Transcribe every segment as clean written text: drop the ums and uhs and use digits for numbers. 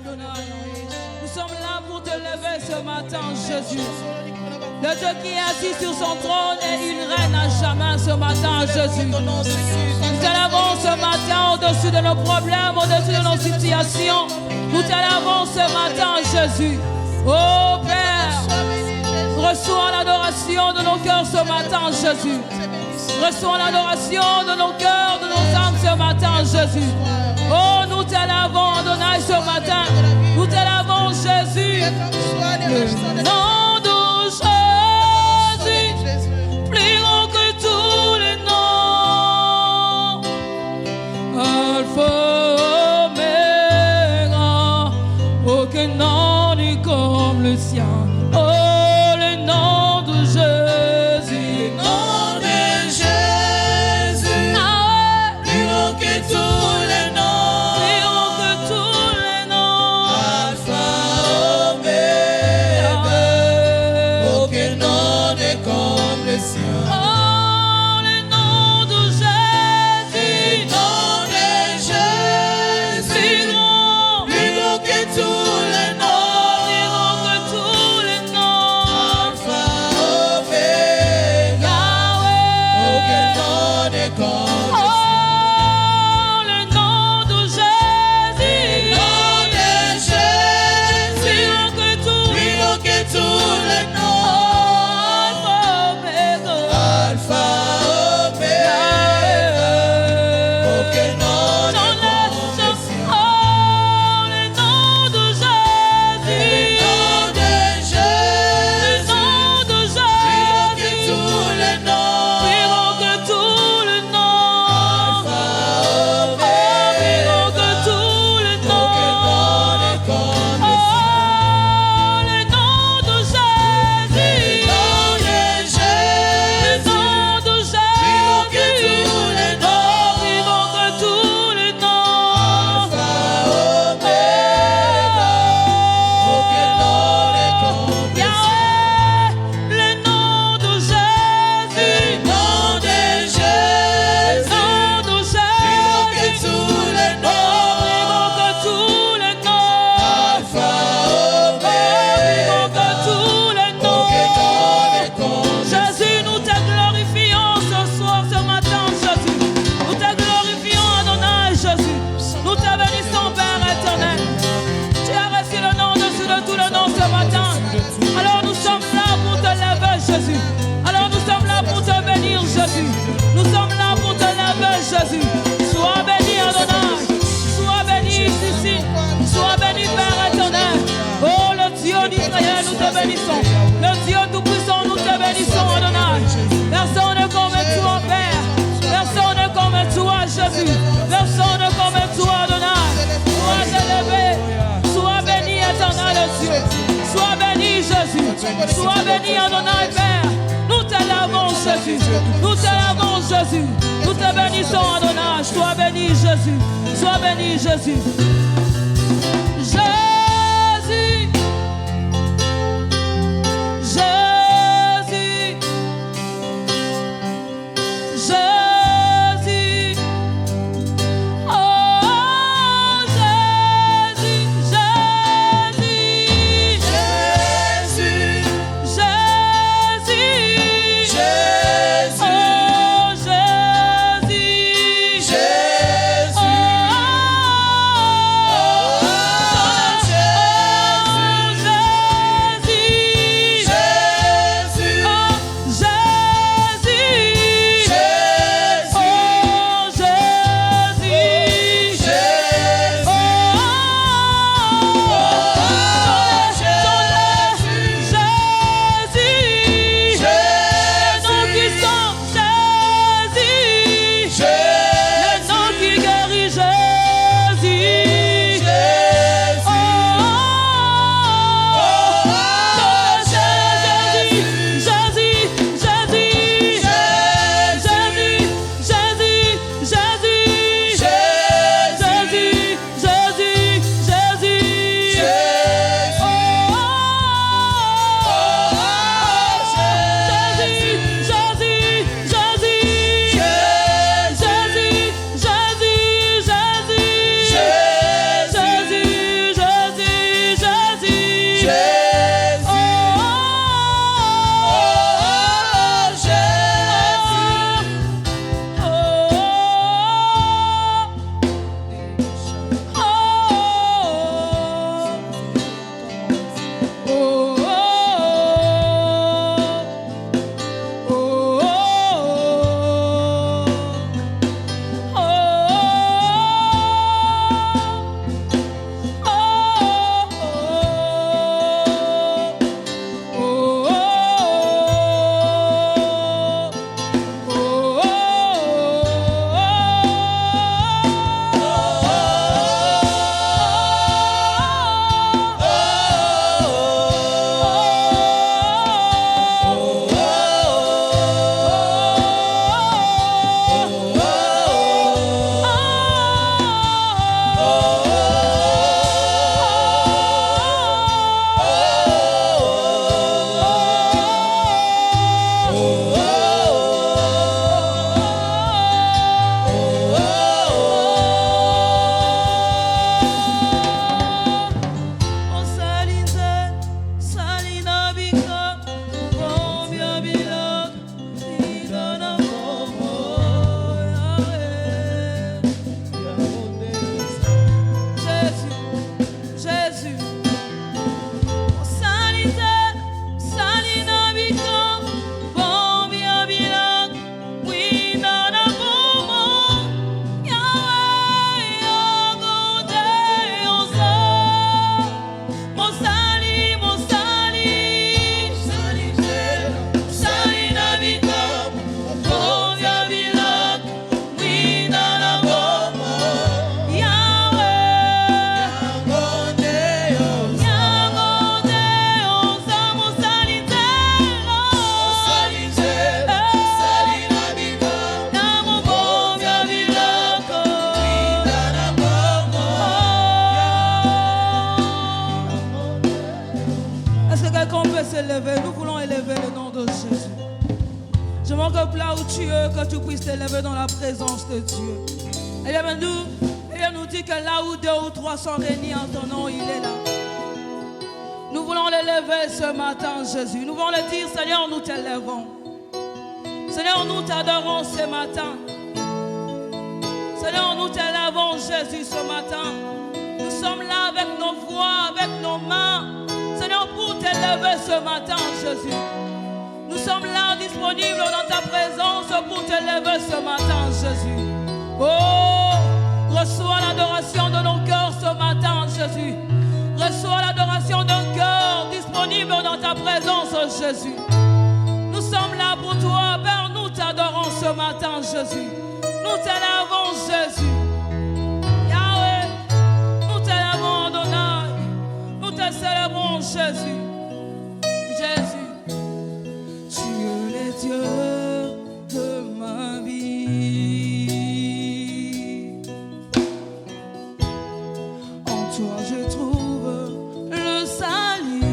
Nous sommes là pour te lever ce matin, Jésus. Le Dieu qui est assis sur son trône et il règne à jamais ce matin, Jésus. Nous t'élèvons ce matin au-dessus de nos problèmes, au-dessus de nos situations. Nous t'élèvons ce matin, Jésus. Oh Père, reçois l'adoration de nos cœurs ce matin, Jésus. Reçois l'adoration de nos cœurs, de nos âmes ce matin, Jésus. Oh, nous t'élèvons, Adonai, ce matin. Nous t'élèvons, Jésus. Le nom de Jésus, plus haut que tous les noms. Alpha, Oméga, aucun nom n'est comme le sien. Oh, le nom de Jésus. Le nom de Jésus, plus haut que tous les noms. Plus haut que tous les noms. Alpha, Oméga, aucun nom n'est comme le sien. Oh, le nom de Jésus. Le nom de Jésus, plus haut que tous les noms. Plus haut que tous les noms. Alpha, Oméga, aucun nom n'est comme le sien. Oh, le nom de Jésus. Le nom de Jésus, plus haut que tous les noms. Alpha, Oméga. Alpha, Oméga, aucun nom n'est comme le sien. Oh, le nom de Jésus. Le nom de Jésus. Le nom de Jésus, plus haut que tous les noms. Plus haut que tous les noms. Alpha, Oméga, plus haut que tous les noms. Aucun nom n'est comme le sien. Oh, le nom de Jésus. Le nom de Jésus. Le nom de Jésus, plus haut que tous les noms. Plus haut que tous les noms. Alpha, Oméga, aucun nom n'est comme le sien. Yahweh, le nom de Jésus. Le nom de Jésus. Le nom de Jésus, plus haut que tous les noms. Plus haut que tous les noms. Alpha, Oméga, plus haut que tous les noms. Aucun nom n'est comme le sien. Jésus, nous te glorifions ce soir, ce matin, Jésus. Nous te glorifions, Adonai, Jésus. Nous te bénissons, Père éternel. Tu as reçu le nom au-dessus de tout le nom ce matin. Alors nous sommes là pour te lever, Jésus. Alors nous sommes là pour te bénir, Jésus. Nous sommes là pour te lever, Jésus. Sois béni, Adonai. Sois béni ici. Sois béni, Père éternel. Oh, le Dieu d'Israël, nous te bénissons. Le Dieu tout-puissant, nous te bénissons, Adonai. Personne n'est comme toi, Père. Personne n'est comme toi, Jésus. Personne n'est comme toi, Adonai. Sois élevé. Sois béni, éternel Dieu. Sois béni, Jésus. Sois béni, Adonai, Père. Nous t'élèvons, Jésus. Nous t'élèvons, Jésus. Nous te bénissons, Adonai. Sois béni, Jésus. Sois béni, Jésus. Jésus. Jésus. Jésus. Oh, Jésus. Jésus. Jésus. Jésus. Jésus. Oh, Jésus. Jésus. Oh, Nous voulons élever le nom de Jésus. Je demande que là où tu es, que tu puisses t'élever dans la présence de Dieu. Et bien nous dit que là où 2 ou 3 sont réunis en ton nom, il est là. Nous voulons l'élever ce matin, Jésus. Nous voulons le dire, Seigneur, nous t'élèvons. Seigneur, nous t'adorons ce matin. Seigneur, nous t'élèvons, Jésus, ce matin. Nous sommes là avec nos voix, avec nos mains. Seigneur, pour t'élever ce matin, Jésus. Nous sommes là disponibles dans ta présence pour t'élever ce matin, Jésus. Oh, reçois l'adoration de nos cœurs ce matin, Jésus. Reçois l'adoration d'un cœur disponible dans ta présence, Jésus. Nous sommes là pour toi, Père, nous t'adorons ce matin, Jésus. Nous t'élèvons, Jésus. Yahweh, nous t'élèvons, Adonai. Nous te célébrons, Jésus. Jésus, tu es le Dieu de ma vie. En toi je trouve le salut.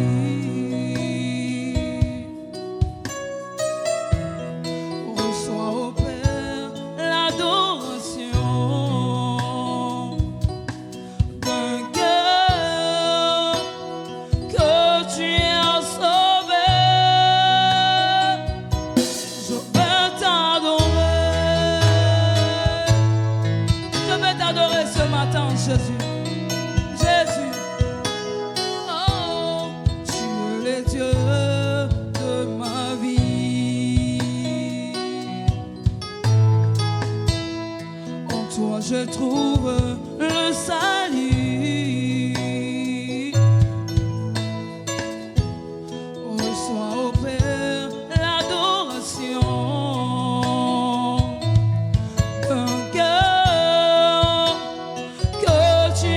Reçois au Père l'adoration d'un cœur que tu as sauvé. Je vais t'adorer. Je vais t'adorer ce matin, Jésus. Jésus, oh, tu es le Dieu de ma vie. En toi je trouve le salut. Reçois au Père l'adoration d'un cœur que tu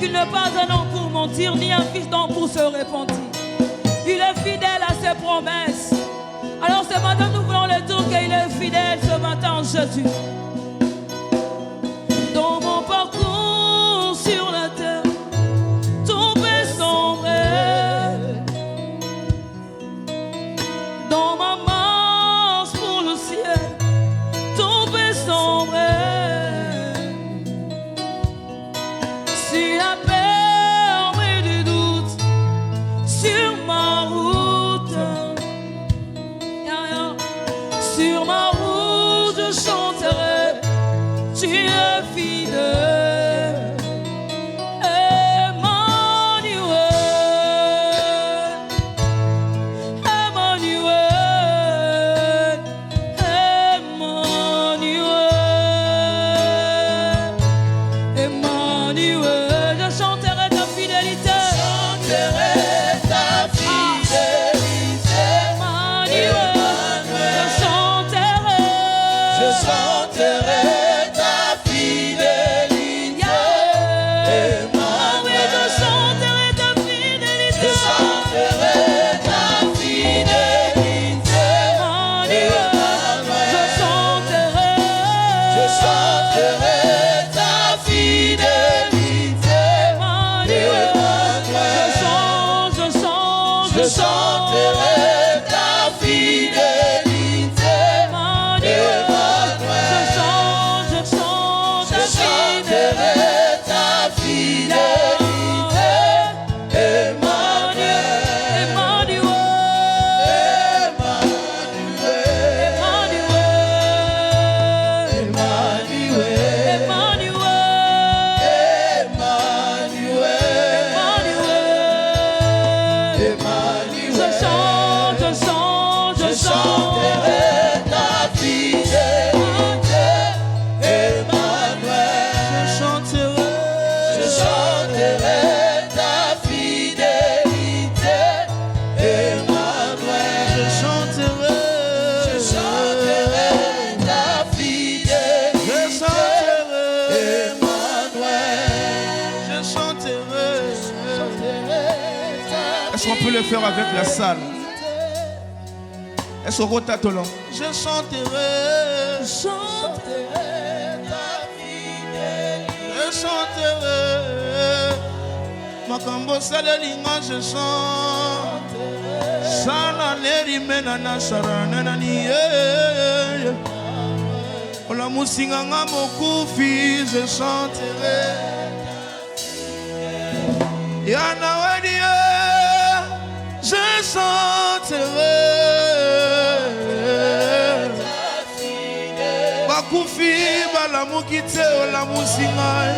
qu'il n'est pas un homme pour mentir, ni un fils d'homme pour se repentir. Il est fidèle à ses promesses. Alors ce matin, nous voulons le dire qu'il est fidèle ce matin en Jésus. Dans mon parcours sur la terre, tout peut sombrer. Dans ma marche pour le ciel, tout peut sombrer. Si la peur et du doute sur ma route, sur ma route je chanterai, tu es fidèle. Emmanuel, Emmanuel, Emmanuel, Emmanuel, je chanterai ta fidélité. Chanterai ta fidélité. Emmanuel, je chanterai. Je chanterai ta fidélité. Ah oui, je chanterai ta fidélité. Je chanterai ta fidélité. Emmanuel, je chanterai. Je chanterai ta fidélité. Emmanuel, je chante, Je chanterai ta fidélité. Emmanuel, je chante, Je ta chanterai ta fidélité. Emmanuel, Emmanuel, Emmanuel, Emmanuel, Emmanuel, Emmanuel, je chante, Je chanterai ta fidélité. Emmanuel, je chanterai ta fidélité. Emmanuel, je chanterai ta fidélité. Emmanuel, Est-ce qu'on peut le faire avec la salle? Est-ce qu'on rotate là? je chanterai ta fidélité. Je chanterai makambo salelinga, je chanterai sana neri mena na sarana na niye ola musinganga mokufi, je chanterai yana wadiye, je chanterai bakufi balamuki te olamusi ngai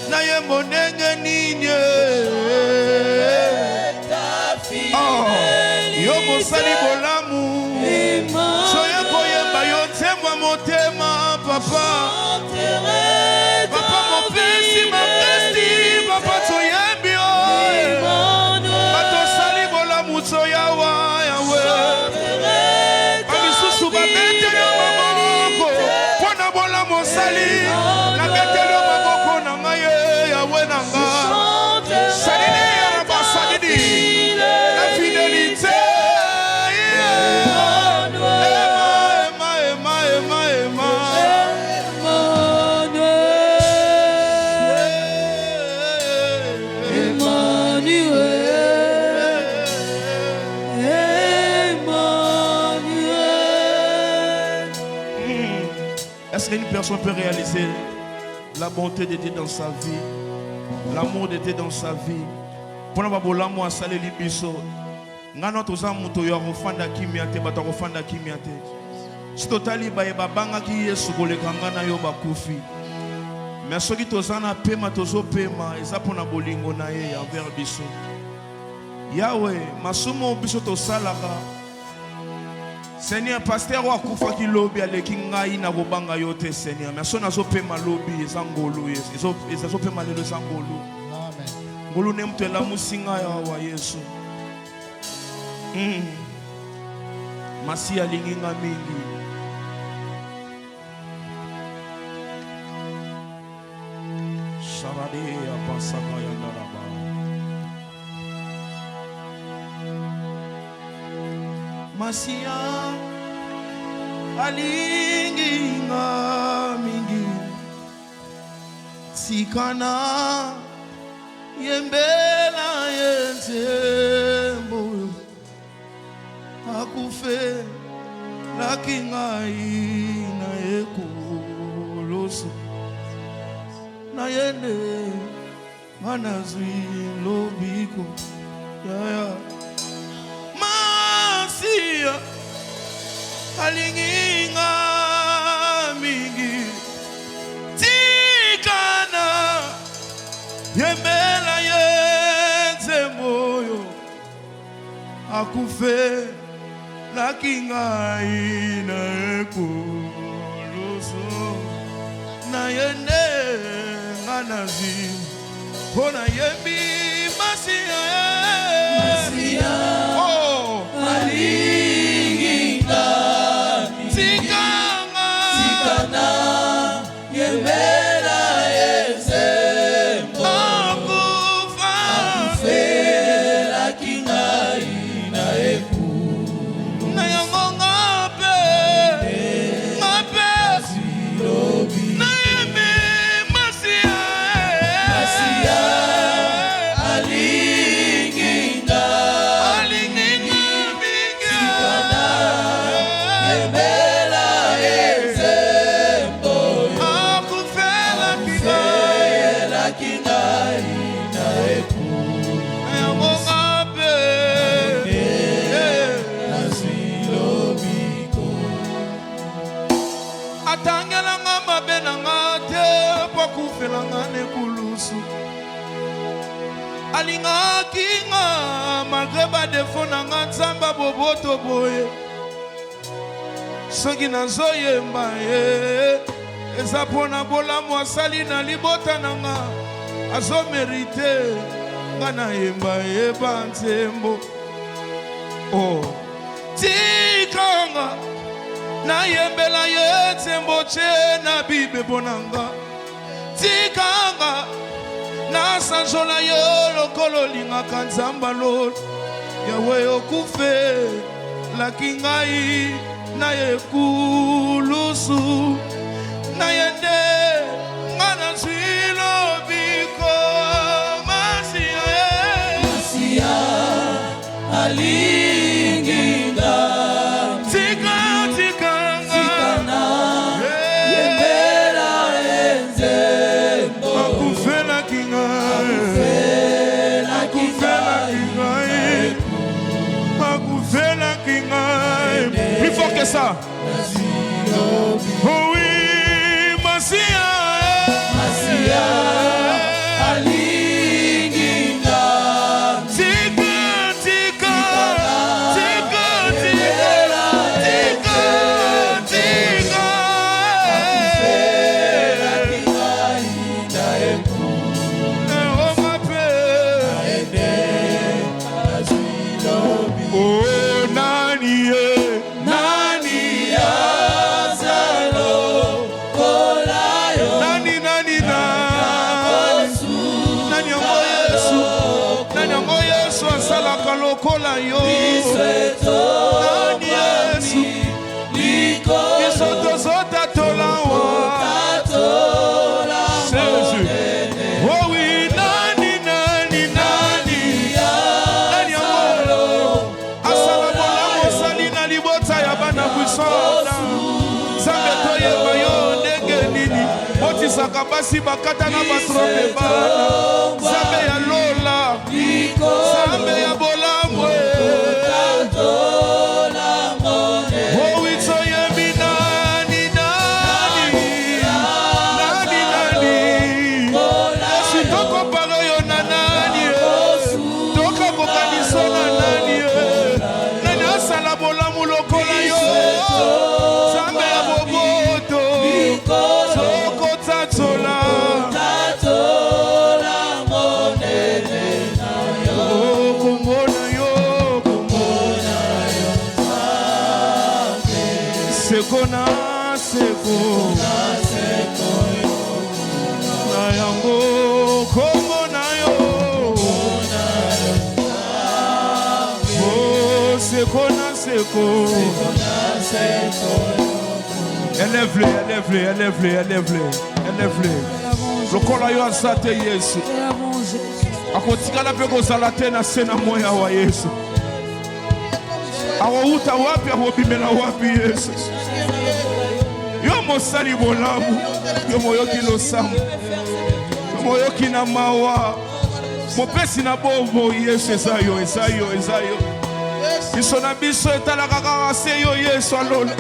na ye monenge nini. Yo mosali bolamu soye koyemba yo nzembo motema papa. Papa mopesi mapesi papa toyembi yo batosali bolamu toyawa yawe bamisusu babeteli yo maboko mpona bolamu osali nabeteli yo maboko na ngai yawe na nga salili ya na basalidi la fidélité. Est-ce qu'une personne peut réaliser la bonté de Dieu dans sa vie, l'amour de Dieu dans sa vie? Pour nous, bolamu asale libiso. Ngana toza muto yo rofanda kimiate bato rofanda kimiate. Stotali baye babanga ki Yesu koleka ngana yo bakufi. Mais soki tozana pema tozo pema eza pona bolingo na ye envers biso. Yahweh, masumo biso tosalaka. Seigneur, pasteur wa kufa ki lobi aleki ngai na kobanga yo te Seigneur. Mais sona zo pema lobi ezangolo yeso. Ezo pema lelo ezangolo. Amen. Ngolo ne mtu la musinga ya wa Yesu. Masi alinginga mingi. Shabade ya masaka ya ndalaba. Masia alingi nga mingi sikana yembela yentembo akufe lakingai na ekulusu na yende manazwi lobiko ya masia alinginga mingi tikana yembela yentemboyo akufe lakingai na ekulusu na yende nganazi pona yembi masia oh alinga tikana yembela yentembo akufe lakingai na ekulusu na yango ngape zilobi na yembi masia alinginga mingi yembela yentembo akufe lakingai na ekulusu na yango ngape zilobiko atangelanga mabe na nga te po akufelanga na ekulusu alingaki nga malgré badefo na nga nzambe boboto boye soki nazoyemba ye eza mpo na bolamu asali na libota na nga azomerite nga nayemba ye banzembo oh tikanga nayembela ye nzembo tye na bibebo na nga tikanga nasanzola yo lokolo olingaka nzamba lolo yawe okufe laki ngai na ekulusu na yende nga nazwi lobiko masia alinginga tikana yembela yentembo plus fort que ça. Oh oui, Masia alinginga tika lokola yo nani Yesu isoto zota tolawa oh oui nani amolo asala bolamu osali na libota ya bana bwisona zambe toyeba yo ndenge nini otisaka basi bakata na batrope bana zambe ya lola zambe ya bolamu seko na yango kombo na seko. Élève-le, élève-le, élève-le, élève-le, élève-le. Lokola yo asate Yesu. Akotikala pe kozala te na se na moya wa Yesu. Awauta wapi awobimela wapi Yesu. Yo mosali bolamu, yo moyoki losamu, yo moyoki na mawa, mopesi na bobo Yesu ezayo, ezayo, ezayo. Biso na biso etalaka kaka se yo Yesu alola.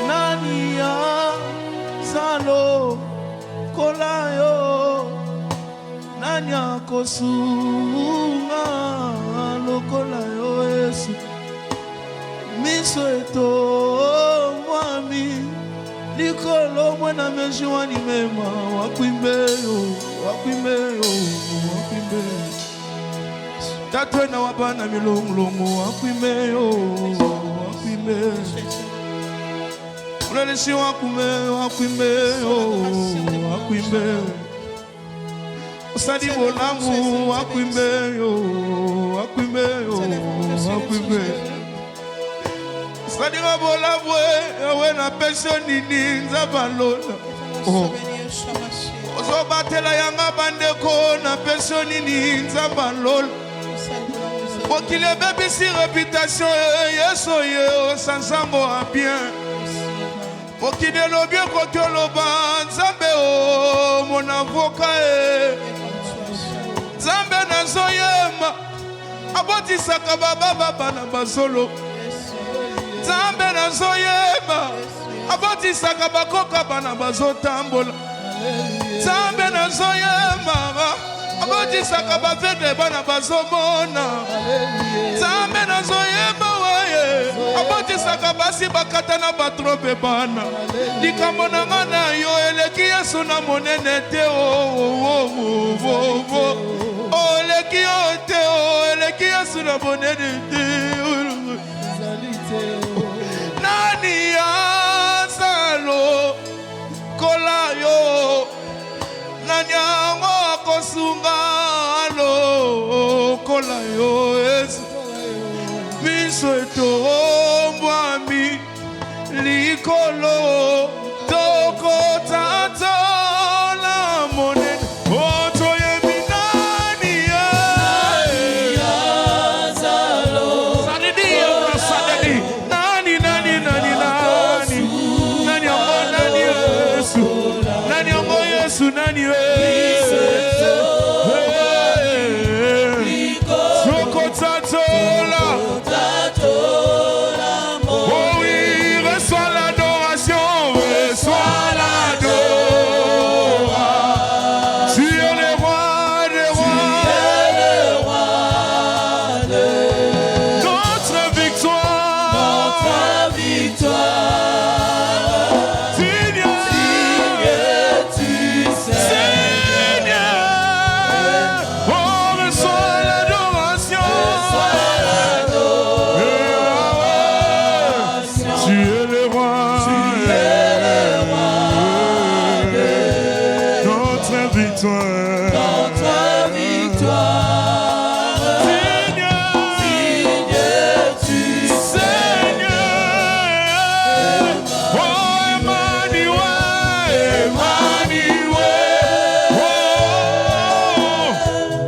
Nani ya salo kolayo, nani akosunga lokola yo Yesu. Miso eto mwami likolo mwana mejiwani mema wakwimbeyo, wakwimbeyo, wakwimbeyo. Tatwe na wabana milongo wakwimbeyo, wakwimbeyo. Unalisi wakumeyo, wakwimbeyo, wakwimbeyo. Usadi bolamu wakwimbeyo, wakwimbeyo, wakwimbeyo. Usadi bolamu we na pension nini nzabalola. Ozo batela yanga bandeko na pension nini nzabalola. Bokile bébé si réputation yeso ye sansambo a bien. Bokile lo bien kokolo ban nzambe o mon avocat. Nzambe na zoyema aboti sakababa baba na basolo. Nzambe na zoyema aboti sakabakoka bana bazotambola. Nzambe na zoyema aboti sakabafete bana bazomona. Nzambe na zoyema waye aboti sakabasi bakata na batrope bana. Likambo na ngana yo eleki Yesu na monene te eleki yo te eleki Yesu na monene te. Nani ya salo kolayo, nani yango akosunga lo kolayo Yesu. Miso eto mwami likolo toko tata la monene. Oto yemi nani ya salo sadidi ya sadidi. Nani nani nani nani nani yango nani Yesu. Nani yango Yesu nani Yesu.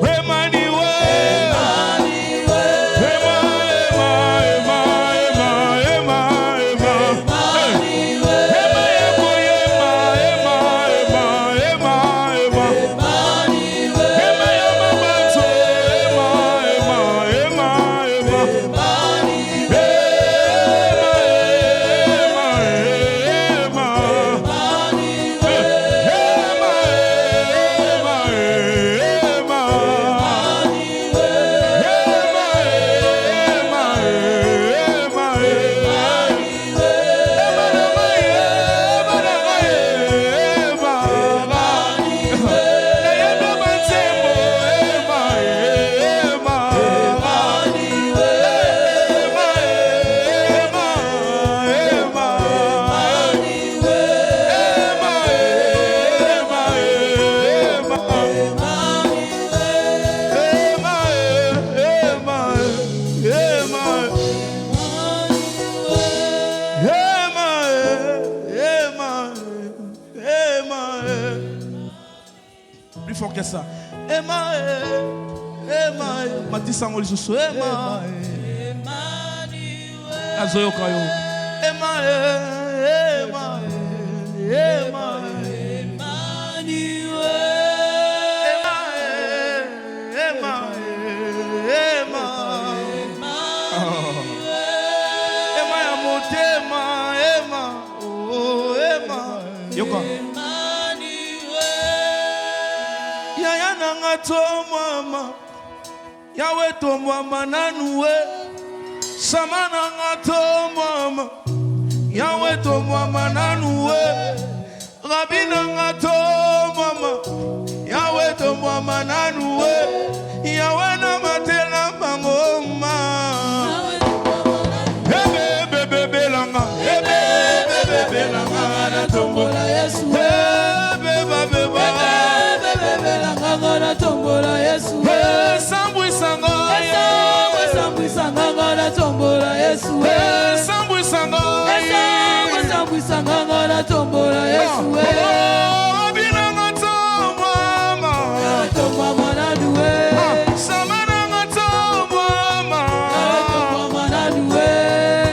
Emmanuel. fort que ça. Emma, Emma, Matissa Molisusu, Emma, Azoyo Kayo, Emma, Emma, Emma, Yaya nanga to mama, Yawe to mama nanuwe, Sama nanga to mama, Yawe to mama nanuwe, Rabi nanga to mama, Yawe to mama nanuwe, Yawe na matela mangoma. Bebe bebe langa, bebe bebe langa na tombola Yesu. Na tombola Yesu, sambui sanga, sambui sanga na tombola Yesu, sambui sanga, sambui sanga na tombola Yesu, binanga tomama, tomama na duwe, samana na tomama, tomama na duwe,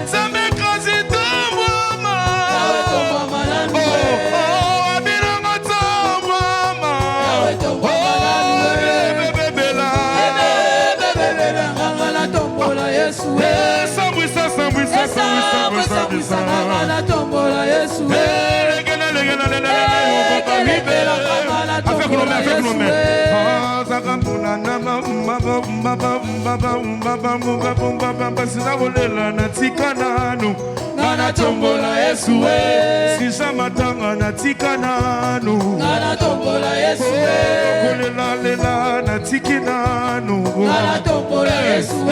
zambe kazi tomama, tomama na duwe, binanga tomama, tomama. Nana tombola Yesu, sisa matanga natika nanu. Nana tombola Yesu, kolela lela natiki nanu. Nana tombola Yesu,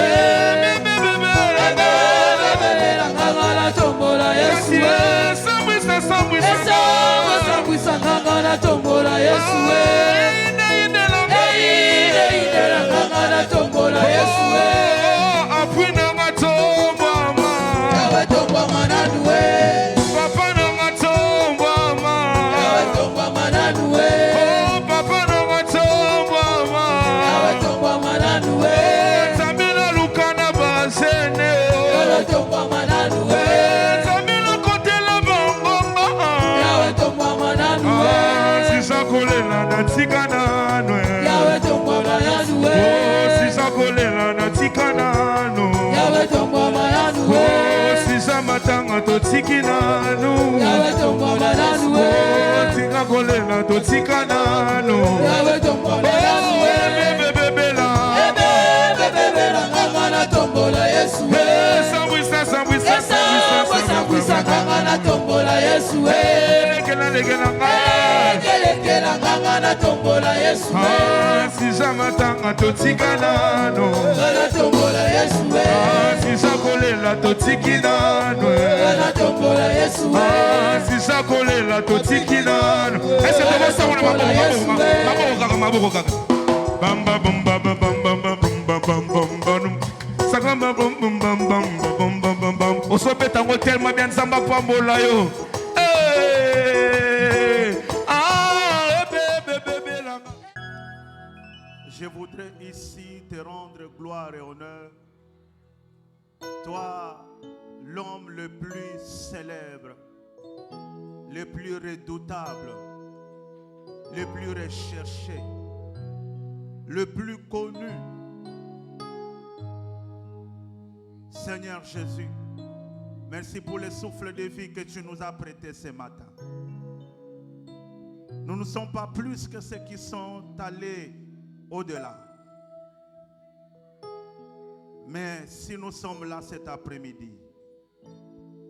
nana tombola Yesu, sambwisa sambwisa sambwisa nana tombola Yesu, nana tombola Yesu, apui nanga tombama, yawe tombama nanuwe, papa nanga tombama, yawe tombama nanuwe, oh papa nanga tombama, yawe tombama nanuwe, tamila lukana basene, yawe tombama nanuwe, tamila kotela bangomba, yawe tombama nanuwe, sisa kolela natika nanwe, yawe tombama nanuwe, oh sisa kolela natika nanu, yawe tombama nanuwe, oh sisa matanga totiki nanu, yawe tombama nanuwe, oh tika kolela totika nanu, yawe tombama nanuwe, bebebebela, bebebebela kanga na tombola Yesu, sambwisa sambwisa sambwisa sambwisa kanga na tombola Yesu, lekela lekela lekela kanga na tombola Yesu, sisa matanga totika nanu, na tombola Yesu, sisa kolela totiki nanu, na tombola Yesu, sisa kolela totiki nanu. Est-ce que vous savez maboko maboko kaka bamba bamba bamba bamba bamba sakamba bamba bamba bamba bamba osopeta ngo tellement bien samba pambola yo. Je voudrais ici te rendre gloire et honneur, toi, l'homme le plus célèbre, le plus redoutable, le plus recherché, le plus connu. Seigneur Jésus, merci pour le souffle de vie que tu nous as prêté ce matin. Nous ne sommes pas plus que ceux qui sont allés au-delà. Mais si nous sommes là cet après-midi,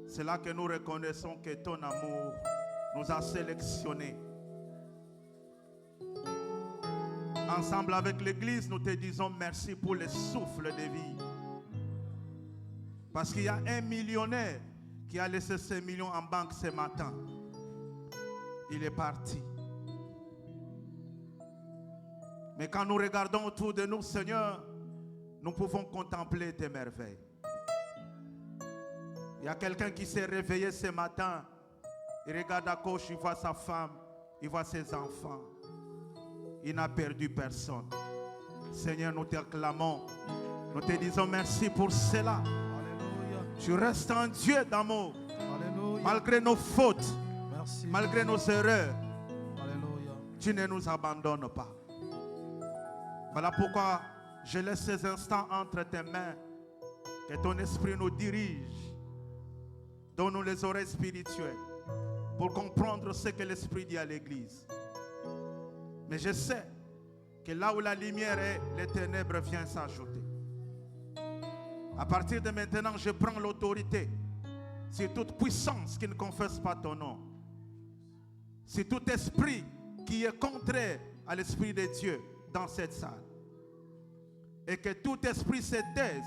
c'est là que nous reconnaissons que ton amour nous a sélectionnés. Ensemble avec l'Église, nous te disons merci pour le souffle de vie. Parce qu'il y a un millionnaire qui a laissé ses millions en banque ce matin. Il est parti. Mais quand nous regardons autour de nous, Seigneur, nous pouvons contempler tes merveilles. Il y a quelqu'un qui s'est réveillé ce matin. Il regarde à gauche, il voit sa femme, il voit ses enfants. Il n'a perdu personne. Seigneur, nous te acclamons. Nous te disons merci pour cela. Alléluia. Tu restes un Dieu d'amour. Alléluia. Malgré nos fautes, Merci. malgré nos erreurs, Alléluia. tu ne nous abandonnes pas. Voilà pourquoi je laisse ces instants entre tes mains. Que ton esprit nous dirige. Donne-nous les oreilles spirituelles pour comprendre ce que l'esprit dit à l'église. Mais je sais que là où la lumière est, les ténèbres viennent s'ajouter. À partir de maintenant, je prends l'autorité sur toute puissance qui ne confesse pas ton nom. Sur tout esprit qui est contraire à l'esprit de Dieu dans cette salle. Et que tout esprit se taise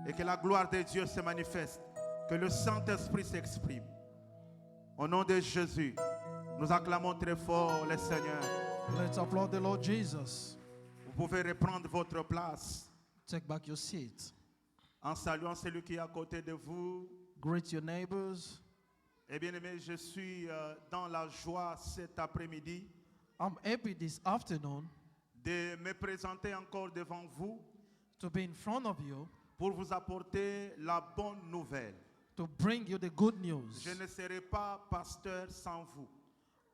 et que la gloire de Dieu se manifeste. Que le Saint-Esprit s'exprime. Au nom de Jésus, nous acclamons très fort le Seigneur. Let's applaud the Lord Jesus. Vous pouvez reprendre votre place Take back your seat. en saluant celui qui est à côté de vous. Greet your neighbors. Eh bien aimé, je suis dans la joie cet après-midi I'm happy this afternoon de me présenter encore devant vous to be in front of you pour vous apporter la bonne nouvelle. to bring you the good news. Je ne serai pas pasteur sans vous.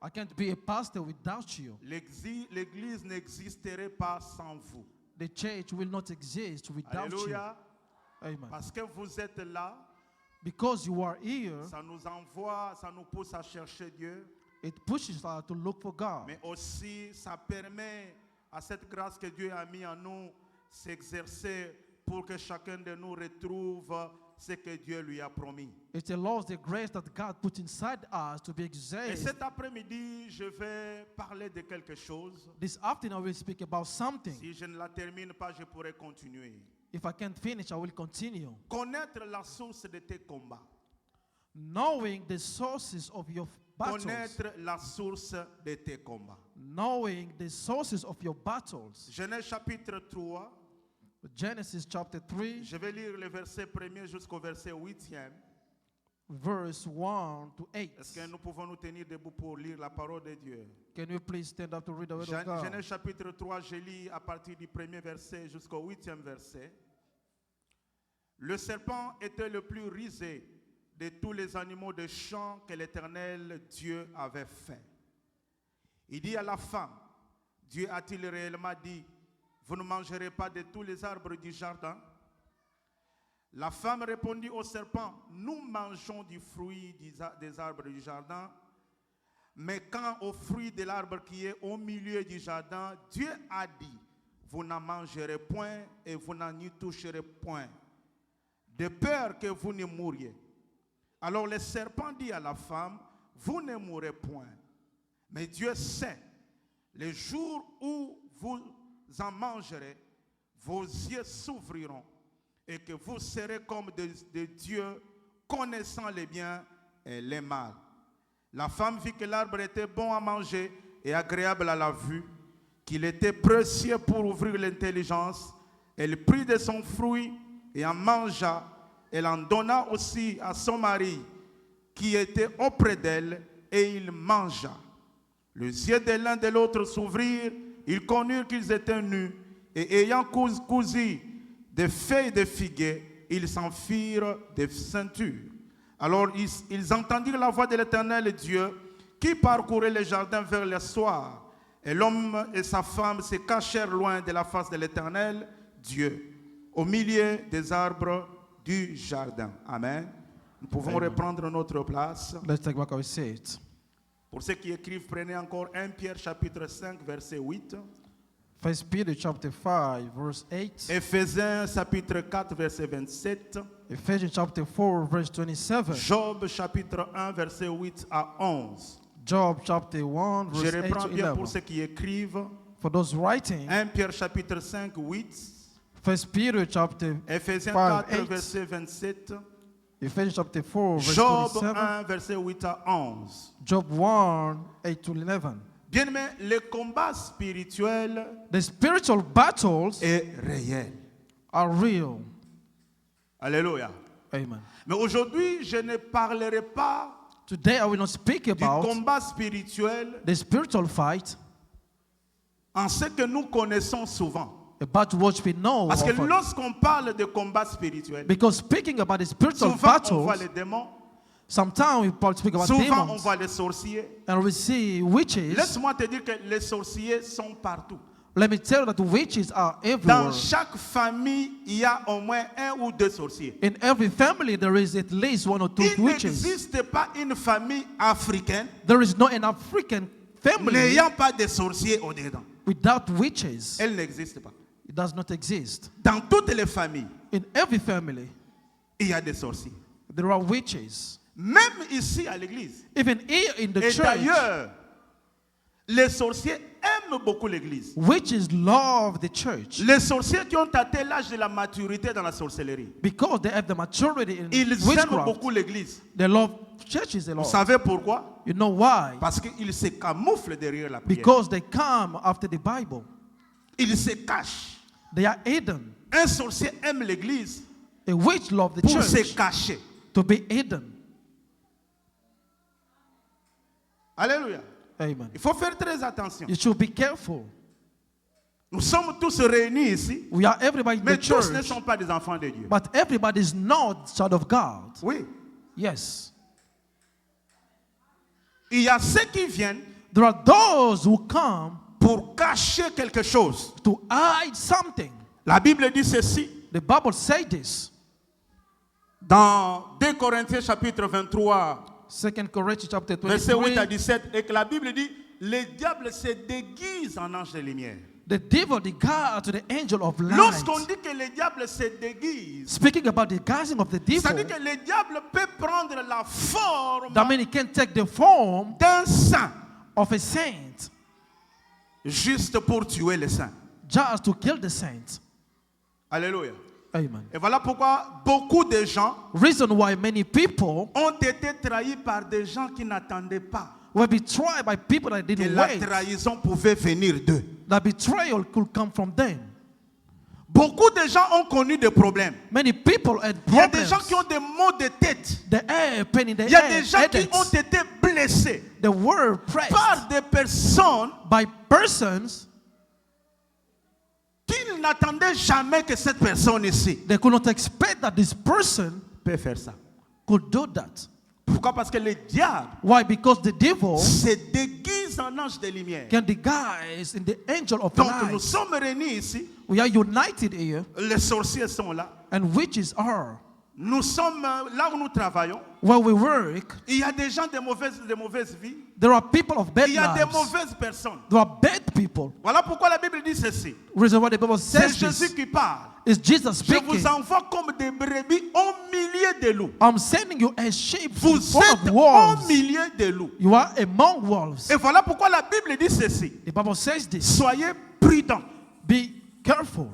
I can't be a pastor without you. L'église n'existerait pas sans vous. The church will not exist without Alléluia. you. Amen. Parce que vous êtes là, Because you are here, ça nous envoie, ça nous pousse à chercher Dieu. it pushes us to look for God. Mais aussi, ça permet à cette grâce que Dieu a mis en nous s'exercer pour que chacun de nous retrouve ce que Dieu lui a promis. It allows the grace that God put inside us to be Et exerted. cet après-midi, je vais parler de quelque chose. This afternoon I will speak about something. Si je ne la termine pas, je pourrai continuer. If I can't finish, I will continue. Connaître la source de tes combats. Knowing the sources of your battles. Connaître la source de tes combats. Knowing the sources of your battles. Genèse chapitre 3. Genesis chapter 3, Je vais lire le verset 1er jusqu'au verset 8e. verse 1 to 8. Est-ce que nous pouvons nous tenir debout pour lire la parole de Dieu? Can you please stand up to read the word of God? Genèse chapitre 3, je lis à partir du premier verset jusqu'au 8e verset. Le serpent était le plus rusé de tous les animaux de champ que l'Éternel Dieu avait fait. Il dit à la femme, Dieu a-t-il réellement dit, vous ne mangerez pas de tous les arbres du jardin? La femme répondit au serpent, nous mangeons du fruit des arbres du jardin, mais quant au fruit de l'arbre qui est au milieu du jardin, Dieu a dit, vous n'en mangerez point et vous n'en y toucherez point, de peur que vous ne mouriez. Alors le serpent dit à la femme, vous ne mourrez point, mais Dieu sait, le jour où vous en mangerez, vos yeux s'ouvriront et que vous serez comme des dieux connaissant les biens et les mal. La femme vit que l'arbre était bon à manger et agréable à la vue, qu'il était précieux pour ouvrir l'intelligence. Elle prit de son fruit et en mangea. Elle en donna aussi à son mari qui était auprès d'elle et il mangea. Les yeux de l'un de l'autre s'ouvrirent. Ils connurent qu'ils étaient nus et ayant cousu des feuilles de figuier, ils s'en firent des ceintures. Alors ils entendirent la voix de l'Éternel Dieu qui parcourait le jardin vers le soir. Et l'homme et sa femme se cachèrent loin de la face de l'Éternel Dieu, au milieu des arbres du jardin. Amen. Nous pouvons reprendre notre place. Let's take back our seat. Pour ceux qui écrivent, prenez encore 1 Pierre chapitre 5 verset 8. 1 Peter chapter 5, verse 8. Éphésiens chapitre 4 verset 27. Ephesians chapter 4, verse 27. Job chapitre 1 verset 8 à 11. Job chapter 1, Je verse 8 reprends to bien pour 11. ceux qui écrivent. For those writing, 1 Pierre chapitre 5 8. 1 Peter chapter Éphésiens 5, 4 8. verset 27. Ephesians chapter 4, verse Job 27. 1 verset 8 à 11. Job 1, 8 to 11. Bien aimé, le combat spirituel The spiritual battles est réel. are real. Alléluia. Amen. Mais aujourd'hui, je ne parlerai pas Today I will not speak du about combat spirituel the spiritual fight en ce que nous connaissons souvent. about what we know. Parce que often. lorsqu'on parle de combat spirituel, Because speaking about the spiritual souvent on voit battles, les démons, sometimes we speak about souvent on demons voit les sorciers. and we see witches. Laisse-moi te dire que les sorciers sont partout. Let me tell you that witches are everywhere. Dans chaque famille, il y a au moins un ou deux sorciers. In every family, there is at least one or two Il witches. n'existe pas une famille africaine There is not an African family n'ayant pas de sorciers au-dedans. without witches. Elle n'existe pas. It does not exist. Dans toutes les familles, In every family, il y a des sorciers. there are witches. Même ici à l'église. Even here in the Et church, d'ailleurs, les sorciers aiment beaucoup l'église. witches love the church Les sorciers qui ont atteint l'âge de la maturité dans la sorcellerie, because they have the maturity in ils aiment witchcraft. beaucoup l'église. They love churches a Vous lot. savez pourquoi? You know why? Parce qu'ils se camouflent derrière la prière. Because they come after the Bible. Ils se cachent. They are hidden. Un sorcier aime l'église A witch loves the pour se church cacher. to be hidden. Alléluia. Amen. Il faut faire très attention. You should be careful. Nous sommes tous réunis ici, We are everybody in mais the tous ne church, sont pas des enfants de Dieu. but everybody is not child of God. Oui. Yes. Il y a ceux qui viennent There are those who come pour cacher quelque chose. to hide something. La Bible dit ceci The Bible says this. dans 2 Corinthiens chapitre 23, 2 Corinthians chapter verset 8 à 23. 17, et que la Bible dit, le diable se déguise en ange de lumière. The devil, the God to the angel of light. Lorsqu'on dit que le diable se déguise, Speaking about the guising of the devil, ça dit que le diable peut prendre la forme that means he can take the form d'un saint, of a saint juste pour tuer les saints. just to kill the saints. Alléluia. Amen. Et voilà pourquoi beaucoup de gens Reason why many people ont été trahis par des gens qui n'attendaient pas were betrayed by people that que didn't la wait. trahison pouvait venir d'eux. That betrayal could come from them. Beaucoup de gens ont connu des problèmes. Many people had Il y a problems. des gens qui ont des maux de tête. The air, pain in the Il y a air, des gens qui ont headaches. été blessés They were pressed par des personnes by persons qui n'attendaient jamais que cette personne ici they could not expect that this person peut faire ça. could do that. Pourquoi? Parce que le diable Why? Because the devil se déguise en ange de lumière. can disguise in the angel of Donc nous light. sommes réunis ici, We are united here, les sorciers sont là. and witches are. Nous sommes là où nous travaillons. Where we work, Il y a des gens de mauvaise vie. there are people of bad Il y a des lives. mauvaises personnes. There are bad people. Voilà pourquoi la Bible dit ceci. Reason why the Bible C'est says Jésus this qui parle. is Jesus Je vous speaking. envoie comme des brebis au milieu des loups. I'm sending you as sheep Vous full of êtes au wolves. milieu des loups. You are among wolves. Et voilà pourquoi la Bible dit ceci. The Bible says this. Soyez prudents. Be careful.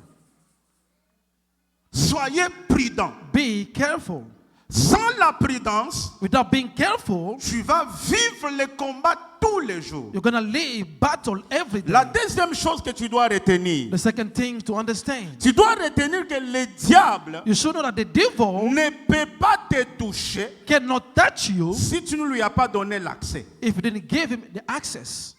Soyez prudents. Be careful. Sans la prudence, Without being careful, tu vas vivre le combat tous les jours. you're gonna live battle every day. La deuxième chose que tu dois retenir, The second thing to understand, tu dois retenir que le diable you should know that the devil ne peut pas te toucher cannot touch you si tu ne lui as pas donné l'accès. if you didn't give him the access.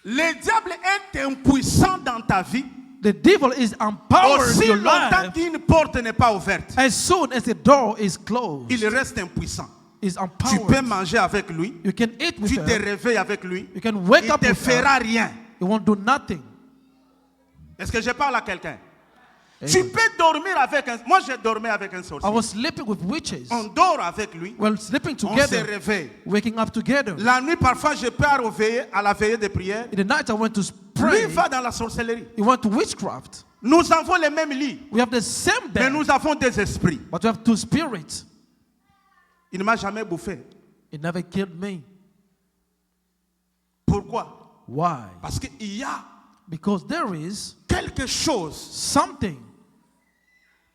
Le diable est impuissant dans ta vie The devil is empowered in aussi your longtemps life. qu'une porte n'est pas ouverte. As soon as the door is closed, Il reste impuissant. is Tu peux empowered. manger avec lui, You can eat with tu te him. réveilles avec lui, You can wake il up ne te with him. fera rien. He won't do nothing. Est-ce que je parle à quelqu'un? Tu peux dormir avec un... Moi, j'ai dormi avec un I sorcier. was sleeping with witches. On dort avec lui, Well, sleeping on se together, réveille. waking up together. La nuit, parfois, je pars à la veillée de prière. In the night, I went to Lui pray. va dans la sorcellerie. He went to witchcraft. Nous avons les mêmes lits, We have the same mais bed, nous avons des esprits. but we have two spirits. Il ne m'a jamais bouffé. He never killed me. Pourquoi? Why? Parce qu'il y a Because there is quelque chose something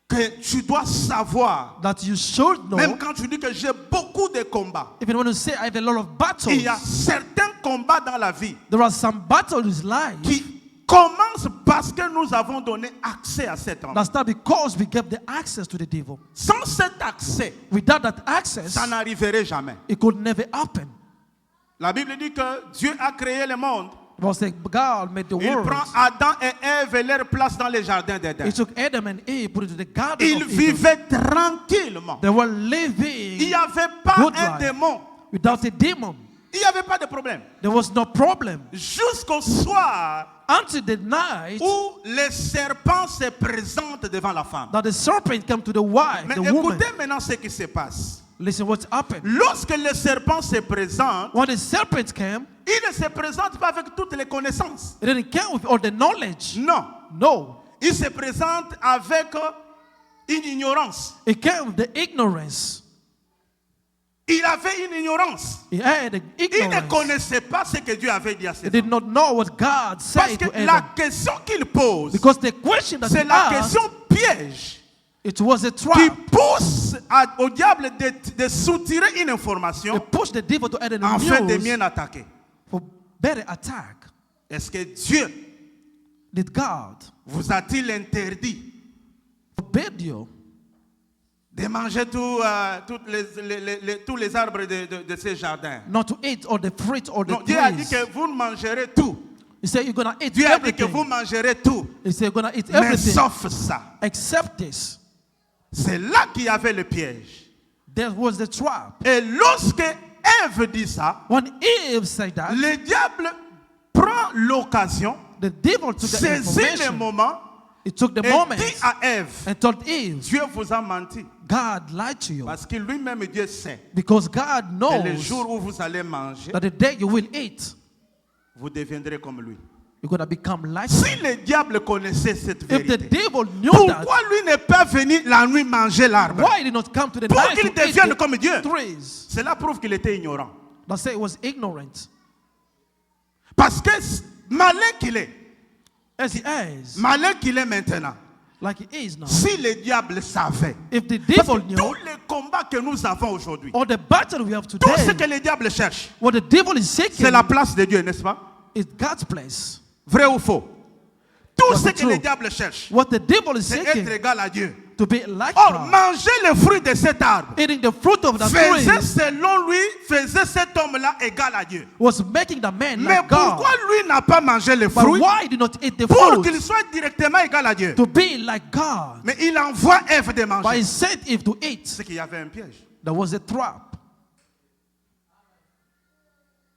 que tu dois savoir. that you should know. Même quand tu dis que j'ai beaucoup de combats, Even when you say I have a lot of battles, il y a certains combats dans la vie there are some battles in life qui commencent parce que nous avons donné accès à cet homme. that's not because we gave the access to the devil. Sans cet accès, Without that access, ça n'arriverait jamais. it could never happen. La Bible dit que Dieu a créé le monde Was that God made the Il world. prend Adam et Ève et leur place dans les jardins d'Éden. He took Adam and Eve, put it to the garden Ils of Eden. vivaient tranquillement. They were Il living n'y avait pas good un life démon. without a demon. Il n'y avait pas de problème. There was no problem Jusqu'au soir until the night où le serpent se présente devant la femme. that the serpent came to the wife, Mais the woman. écoutez maintenant ce qui se passe. Listen what happened. Lorsque le serpent se présente, When the serpent came, il ne se présente pas avec toutes les connaissances. it didn't come with all the knowledge. Non. No. Il se présente avec une ignorance. It came with the ignorance. Il avait une ignorance. He had an Il ne ignorance. connaissait pas ce que Dieu avait dit à ses He did not know what God Parce said que to la Adam. question qu'il pose, Because the question that c'est he la asked, question piège it was a qui trap. pousse au diable de soutirer une information It pushed the devil to add an afin de news bien attaquer. for better attack. Est-ce que Dieu Did God vous a-t-il interdit forbid you de manger tous les arbres de ces jardins? not to eat all the fruit or the Non, Dieu a dit trees? que vous mangerez tout. He said you're gonna eat Dieu a dit que vous everything. mangerez tout. He said you're gonna eat Mais everything sauf ça. except this. C'est là qu'il y avait le piège. There was the trap. Et lorsque Ève dit ça, When Eve said that, le diable prend l'occasion, the devil took the saisit le information. moment He took the et moment dit à Ève, and told Eve, Dieu vous a menti. God lied to you. Parce que lui-même, Dieu sait. Because God Et le knows jour où vous allez manger, that the day you will eat, vous deviendrez comme lui. you're going to become like Si him. le diable connaissait cette If the vérité, devil knew that, pourquoi lui n'est pas venu la nuit manger l'arbre? why did not come to the Pour night qu'il to eat devienne the comme Dieu. trees? Cela prouve qu'il était ignorant. That say it was ignorant. Parce que malin qu'il est, As he is, malin qu'il est maintenant, like he is now. si le diable savait, If the parce devil que knew, tous les combats que nous avons aujourd'hui, or the battle we have tout ce today, que le diable cherche, what the devil is seeking c'est la place de Dieu, n'est-ce pas? is God's place. Vrai ou faux? Tout What's ce the que le truth? diable cherche, What the devil is c'est être seeking égal à Dieu. to be like Or, God. manger le fruit de cet arbre Eating the fruit of the faisait, tree selon lui, faisait cet homme-là égal à Dieu. was making the man Mais like God. pourquoi lui n'a pas mangé le But fruit why did not eat the pour fruit qu'il soit directement égal à Dieu? to be like God? Mais il envoie Ève de But manger. he sent Eve to eat. C'est qu'il y avait un piège. There was a trap.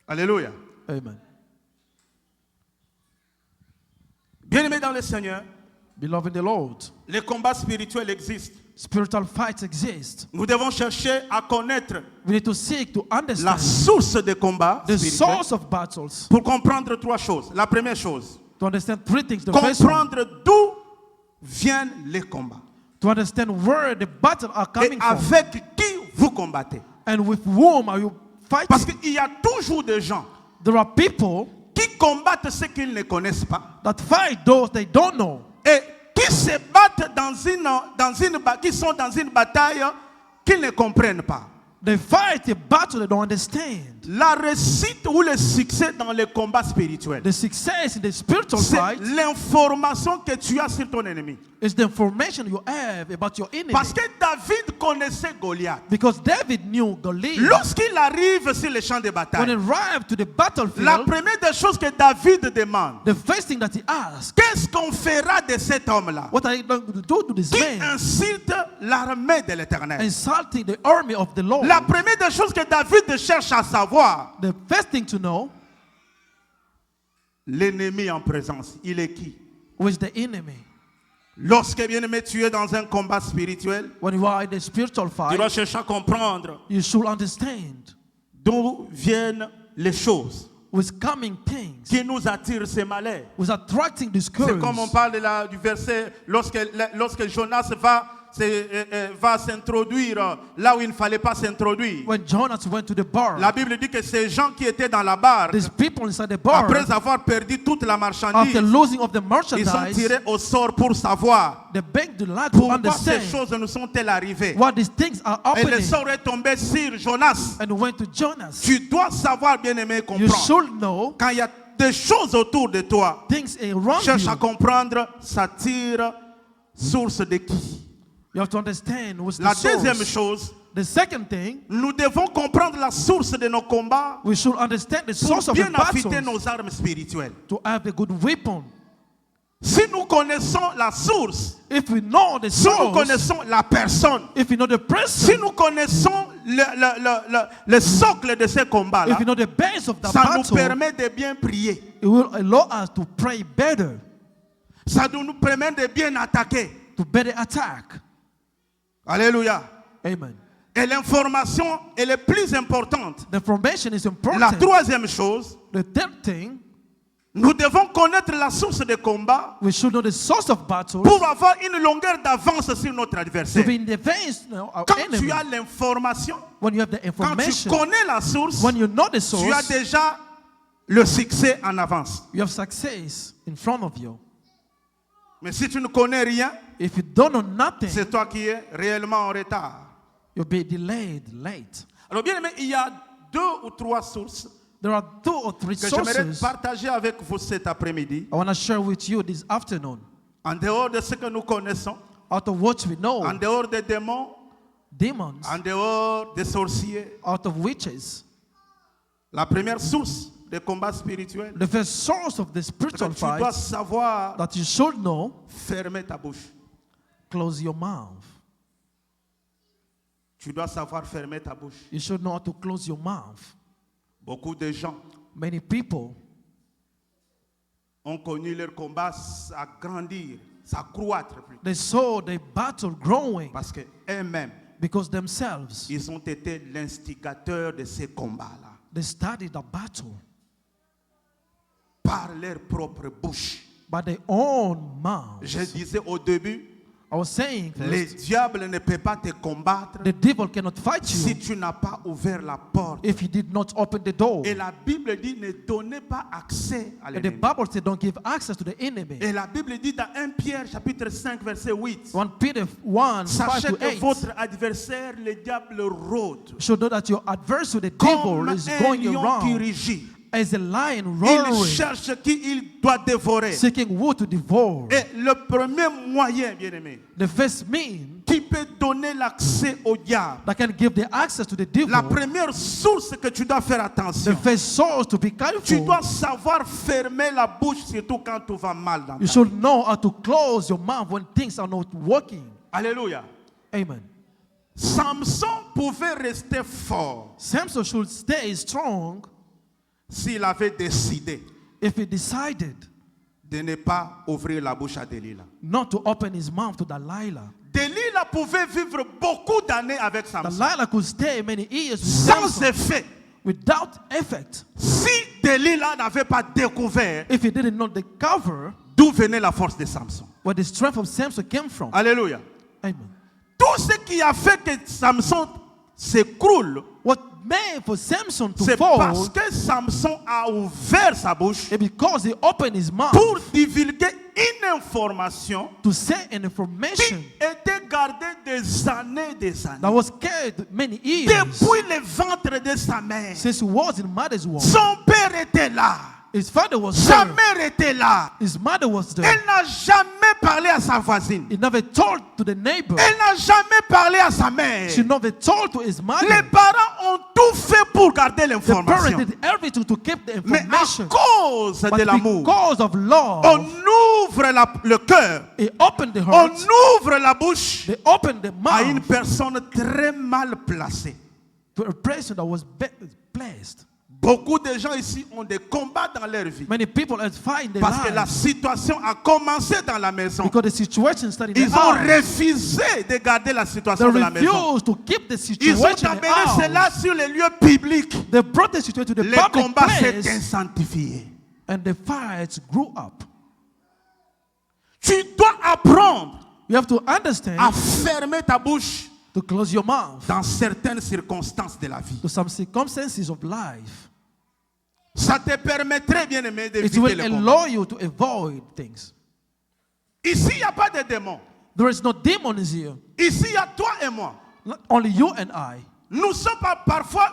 Alléluia. Amen. Bien-aimés dans le Seigneur, Beloved in the Lord, les combats spirituels existent. spiritual fights exist. Nous devons chercher à connaître We need to seek to la understand source des combats the spirituels source of battles. pour comprendre trois choses. La première chose, To understand three things. The first one, comprendre d'où viennent les combats to understand where the battles are et coming from avec qui vous combattez. and with whom are you Parce fighting. qu'il y a toujours des gens There are people qui combattent ce qu'ils ne connaissent pas that fight those they don't know et qui se battent qui sont dans une bataille qu'ils ne comprennent pas. They fight a battle they don't understand. La réussite ou le succès dans les combats spirituels, The success in the spiritual c'est fight l'information que tu as sur ton ennemi. is the information you have about your enemy. Parce que David connaissait Goliath. Because David knew Goliath. Lorsqu'il arrive sur le champ de When he bataille, arrived to the battlefield, la première des choses que David demande, the first thing that he asked, qu'est-ce qu'on fera de cet homme-là what are you going to do to this qui man? incite l'armée de l'Éternel? Insulting the army of the Lord. La première des choses que David cherche à savoir, The first thing to know, l'ennemi en présence, il est qui? who is the enemy. Lorsque, bien-aimé, tu es dans un combat spirituel, When you are in the spiritual tu fight, dois chercher à comprendre you should understand d'où viennent les choses with coming things, qui nous attirent ces malheurs. with attracting this C'est curse. comme on parle là, du verset lorsque Jonas va s'introduire là où il ne fallait pas s'introduire. When Jonas went to the bar, La Bible dit que ces gens qui étaient dans la barque, these people inside the bar, après avoir perdu toute la after marchandise, losing of the ils sont merchandise, tirés au sort pour savoir they begged the lad to pourquoi ces understand choses nous sont-elles arrivées. what these things are Et le happening, sort est tombé sur Jonas. and went to Jonas. Tu dois savoir, bien-aimé, You comprendre. should know Quand il y a des choses autour de toi, things around cherche à you. comprendre, ça tire source de qui. You have to understand what's La the deuxième source. chose, The second thing, nous devons comprendre la source de nos combats we should understand the source pour of the bien affûter battles nos armes spirituelles. to have a good weapon. Si nous connaissons la source, If we know the si nous source, connaissons la personne, if we know the si person, nous connaissons le socle de ces combats-là, if we know the base of the ça nous battle, permet de bien prier. it will allow us to pray better, Ça nous permet de bien attaquer. to better attack. Alléluia. Amen. Et l'information est la plus importante. The information is La important. troisième chose, The third thing, nous devons connaître la source des combats we should know the source of battles pour avoir une longueur d'avance sur notre to adversaire. be in the veins of our Quand enemy. tu as l'information, When you have the quand tu information, connais la source, when you know the tu as source, déjà le succès en avance. you have success in front of you. Mais si tu ne connais rien, If you don't know nothing, c'est toi qui es réellement en retard. you'll be delayed, late. Alors bien aimé, il y a 2 ou 3 sources There are 2 or 3 que j'aimerais sources partager avec vous cet après-midi. I want to share with you this afternoon. En dehors de ce que nous connaissons, Out of what we know, en dehors des démons, demons, en dehors des sorciers, out of witches. la première source des combats spirituels, The first source of the c'est que spiritual tu dois fight savoir that you should know, fermer ta bouche. close your mouth. Tu dois savoir fermer ta bouche. You should know how to close your mouth. Beaucoup de gens Many people ont connu leur combat s'agrandir, s'accroître plus. they saw the battle growing Parce que eux-mêmes, because themselves ils ont été l'instigateur de ces combats-là. they started the battle Par leur propre bouche. by their own mouth. Je disais au début, I was saying le first, diable ne peut pas te combattre the devil cannot fight si you tu n'as pas ouvert la porte. if you did not open the door. Et la Bible dit ne donnez pas accès à And the l'ennemi. Bible said don't give access to the enemy. Et la Bible dit dans 1 Pierre chapitre 5 verset 8, 1 Peter 1, 5 sachez to que 8. votre adversaire, le diable, rôde Should know that your adversary, the comme devil, is un going lion qui around rugit. as a lion Il roaring, cherche qui il doit dévorer. seeking who to devour. Et le premier moyen, bien aimé, The first mean qui peut donner l'accès au diable, that can give the access to the la devil, première source que tu dois faire the attention, first source to be tu careful, dois savoir fermer la bouche, surtout quand tout va mal dans ta you vie. should know how to close your mouth when things are not working. Alléluia. Amen. Samson pouvait rester fort Samson should stay strong s'il avait décidé if he decided de ne pas ouvrir la bouche à Delilah. not to open his mouth to Delilah. Delilah pouvait vivre beaucoup d'années avec Samson Delilah could stay many years with sans Samson effet. without effect Si Delilah n'avait pas découvert if he didn't know the cover d'où venait la force de Samson. where the strength of Samson came from. Alléluia. Amen. Tout ce qui a fait que Samson s'écroule, What made for Samson to c'est parce fall que Samson a ouvert sa bouche is because he opened his mouth pour divulguer une information to say an qui information était gardée des années that années. was carried many years Depuis le ventre de sa mère, since he was in mother's womb. son père était là, His father was sa there. mère était là. His mother was there. Elle n'a jamais parlé à sa voisine. He never told to the neighbor. Elle n'a jamais parlé à sa mère. She never told to his Les mother. parents ont tout fait pour garder The parent l'information. did everything to keep the Mais à information. cause But de l'amour, because of love, on ouvre le cœur, he opened the on heart. ouvre la bouche They opened the à une mouth personne très mal placée. to a person that was blessed. Beaucoup de gens ici ont des combats dans leur vie Many people are fighting their parce que la lives situation a commencé dans la maison. because the situation started in Ils the ont house. refusé de garder la They situation de la maison. refused to keep the Ils ont situation in the amené cela house. sur les lieux publics. They brought the situation to the Le public combat s'est place intensifié. and the fights grew up. Tu dois apprendre You have to understand à fermer ta bouche to close your mouth dans certaines circonstances de la vie. to some circumstances of life. Ça te permettrait, bien aimé, It d'éviter will le combat. allow you to avoid things. Ici, il n'y a pas de démons. There is no demons here. Ici, il y a toi et moi. Not only you and I. Nous sommes parfois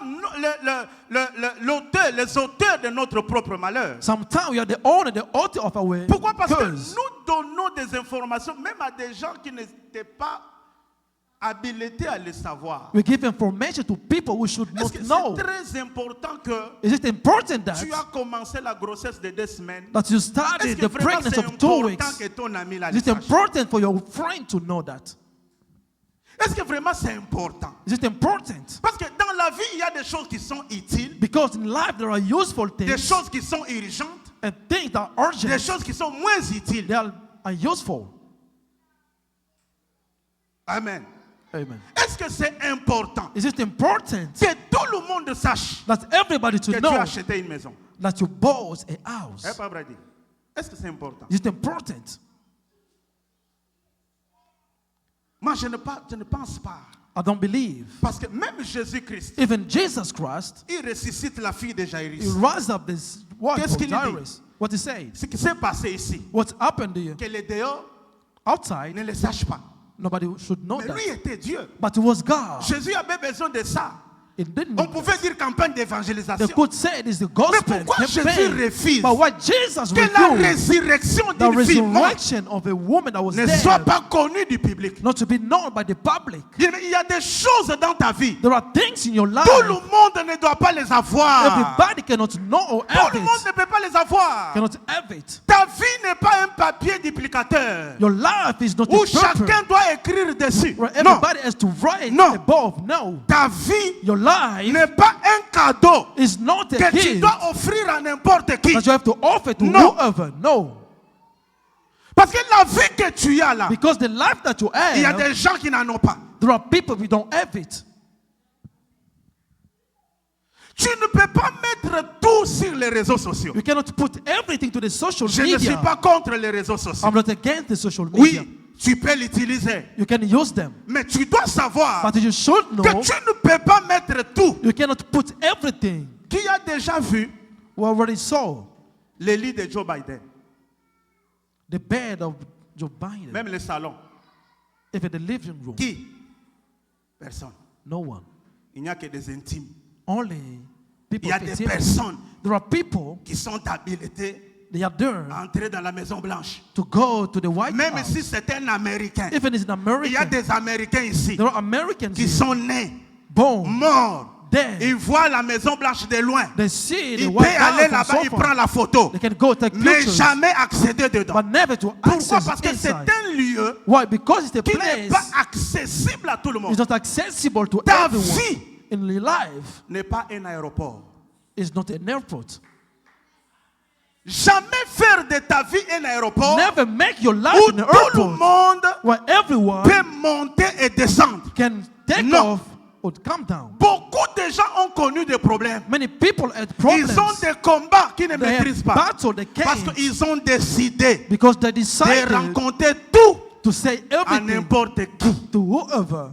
les auteurs de notre propre malheur. Sometimes we are the owner, the author of our Pourquoi? Parce que curse. nous donnons des informations même à des gens qui n'étaient pas habilité à le savoir. We give information to people who should Est-ce not que know. c'est très important que Is it important that tu as commencé la grossesse de 2 semaines? that you Est-ce started que the vraiment pregnancy c'est of 2 important weeks? que ton ami la Is it sache? important for your friend to know that? Est-ce que vraiment c'est important? Is it important? Parce que dans la vie, il y a des choses qui sont utiles, Because in life there are useful des things choses qui sont urgentes, and things that are des urgent. choses qui sont moins utiles. They are useful. Amen. Amen. Est-ce que c'est important Is it important que tout le monde sache that everybody to que tu know as acheté une maison? that you bought a house? Pas Brady. Est-ce que c'est important? Is it important? Moi, je ne pense pas. I don't believe. Parce que même Jésus-Christ, Even Jesus Christ, il ressuscite la fille de he Jairus. rise up this wife Qu'est-ce of qu'il dit? Jairus. What he said? Ce qui s'est passé ici, What happened to you? que les dehors Outside, ne le sachent pas. nobody should know Mais that. lui était Dieu. But it was God. Jésus avait besoin de ça. It didn't. On pouvait dire campagne They d'évangélisation. could say it is the Mais gospel pourquoi Jésus campaign. refuse But why Jesus que la refused résurrection the d'une fille morte resurrection of a woman that was ne soit dead pas connue du public? not to be known by the public? Il y a des choses dans ta vie. There are things in your life Tout le monde ne doit pas les avoir. everybody cannot know or Tout have le monde it. ne peut pas les avoir. Cannot have it. Ta vie n'est pas un papier duplicateur Your life is not où a chacun paper doit écrire dessus. where Non, everybody has to write Non. above. No. ta vie Your life n'est pas un cadeau is not a que tu gift dois offrir à n'importe qui. that you have to offer to No. whoever. No. Parce que la vie que tu as là, Because the life that you il y a have, des gens qui n'en ont pas. there are people who don't have it. Tu ne peux pas mettre tout sur les réseaux sociaux. You cannot put everything to the social Je ne suis media. pas contre les réseaux sociaux. I'm not against the social media. Oui, tu peux l'utiliser. You can use them. Mais tu dois savoir But you should que know tu ne peux pas mettre tout. you cannot put everything. Qui a déjà vu We already saw le lit de Joe Biden? the bed of Joe Biden. Même le salon. Even the living room. Qui? Personne. No one. Il n'y a que des intimes. Only Il people y a can des see them. personnes There are people, qui sont habilitées they are there à entrer dans la Maison Blanche. to go to the White Même House. si c'est un Américain. Even it's an Il y a American. des Américains ici There are Americans qui here, sont nés, born, morts. dead. Ils voient la Maison Blanche de loin. They see the Il peut White aller House là-bas, from il so prend far. la photo. They can go take Mais pictures, jamais accéder dedans. but never to Pourquoi? access Parce que c'est inside. un lieu Why? Because it's a qui n'est place pas accessible à tout le it's monde. not accessible to Ta everyone. vie In your life, n'est pas un aéroport. it's not an airport. Jamais faire de ta vie un aéroport Never make your life où an tout le airport monde where everyone peut monter et descendre. can take Non. off or come down. Beaucoup de gens ont connu des problèmes. Many people had problems. Ils ont des combats qu'ils ne They maîtrisent have pas. battle they Parce can't qu'ils ont décidé because they de decided rencontrer tout to say à everything n'importe qui. to whoever.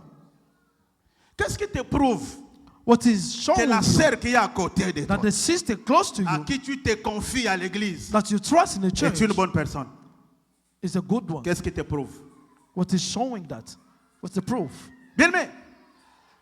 Qu'est-ce qui te prouve What is que showing la you sœur qui est à côté de toi, that the sister close to à you, qui tu te confies à l'église, that you trust in the est church, une bonne personne? is a good one? Qu'est-ce qui te prouve? What is showing that? What's the proof? Bien aimé,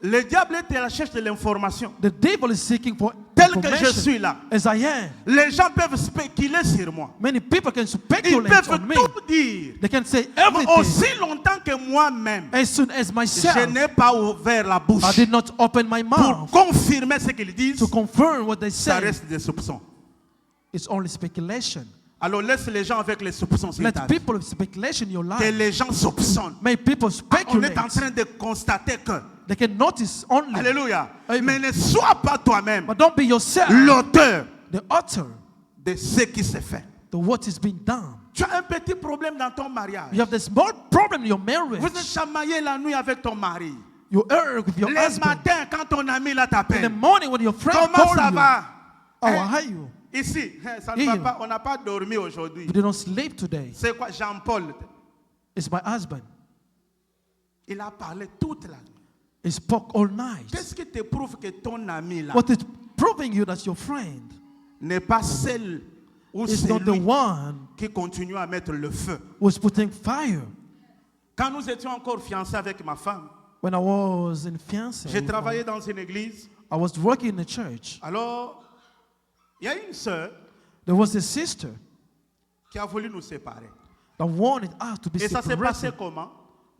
le diable est à la recherche de l'information. The devil is seeking for Tel que je information. suis là, As I am, les gens peuvent spéculer sur moi. many people can Ils speculate peuvent on me. tout dire. They can say Mais everything. aussi longtemps que moi-même, As soon as myself, je n'ai pas ouvert la bouche I did not open my pour mouth confirmer ce qu'ils disent, to confirm what they ça say. reste des soupçons. It's only speculation. Alors laisse les gens avec les soupçons sur Let ta vie. people have speculation in your Que life. les gens soupçonnent. May people On est speculate. en train de constater que, They can notice only. alléluia, Amen. mais ne sois pas toi-même But don't be yourself l'auteur the author de ce qui s'est fait. to what is being done. Tu as un petit problème dans ton mariage. You have this small problem in your marriage. Vous êtes chamaillé la nuit avec ton mari. You err with your Le husband. matin, quand ton ami là In the t'appelle, morning when your friend comment call ça you, va? how Hein? are you? Ici, ça ne va Here. pas, on n'a pas dormi aujourd'hui. You did not sleep today. C'est quoi, Jean-Paul? It's my husband. Il a parlé toute la nuit. He spoke all night. Qu'est-ce qui te prouve que ton ami là What is proving you that your friend n'est pas celle ou is not the celui one qui continue à mettre le feu? who's putting fire? Quand nous étions encore fiancés avec ma femme, When I was in fiancé, j'ai travaillé dans une église. I was working in a church. Alors, il y a une sœur There was a sister qui a voulu nous séparer. that wanted us to be Et ça s'est passé separated. comment?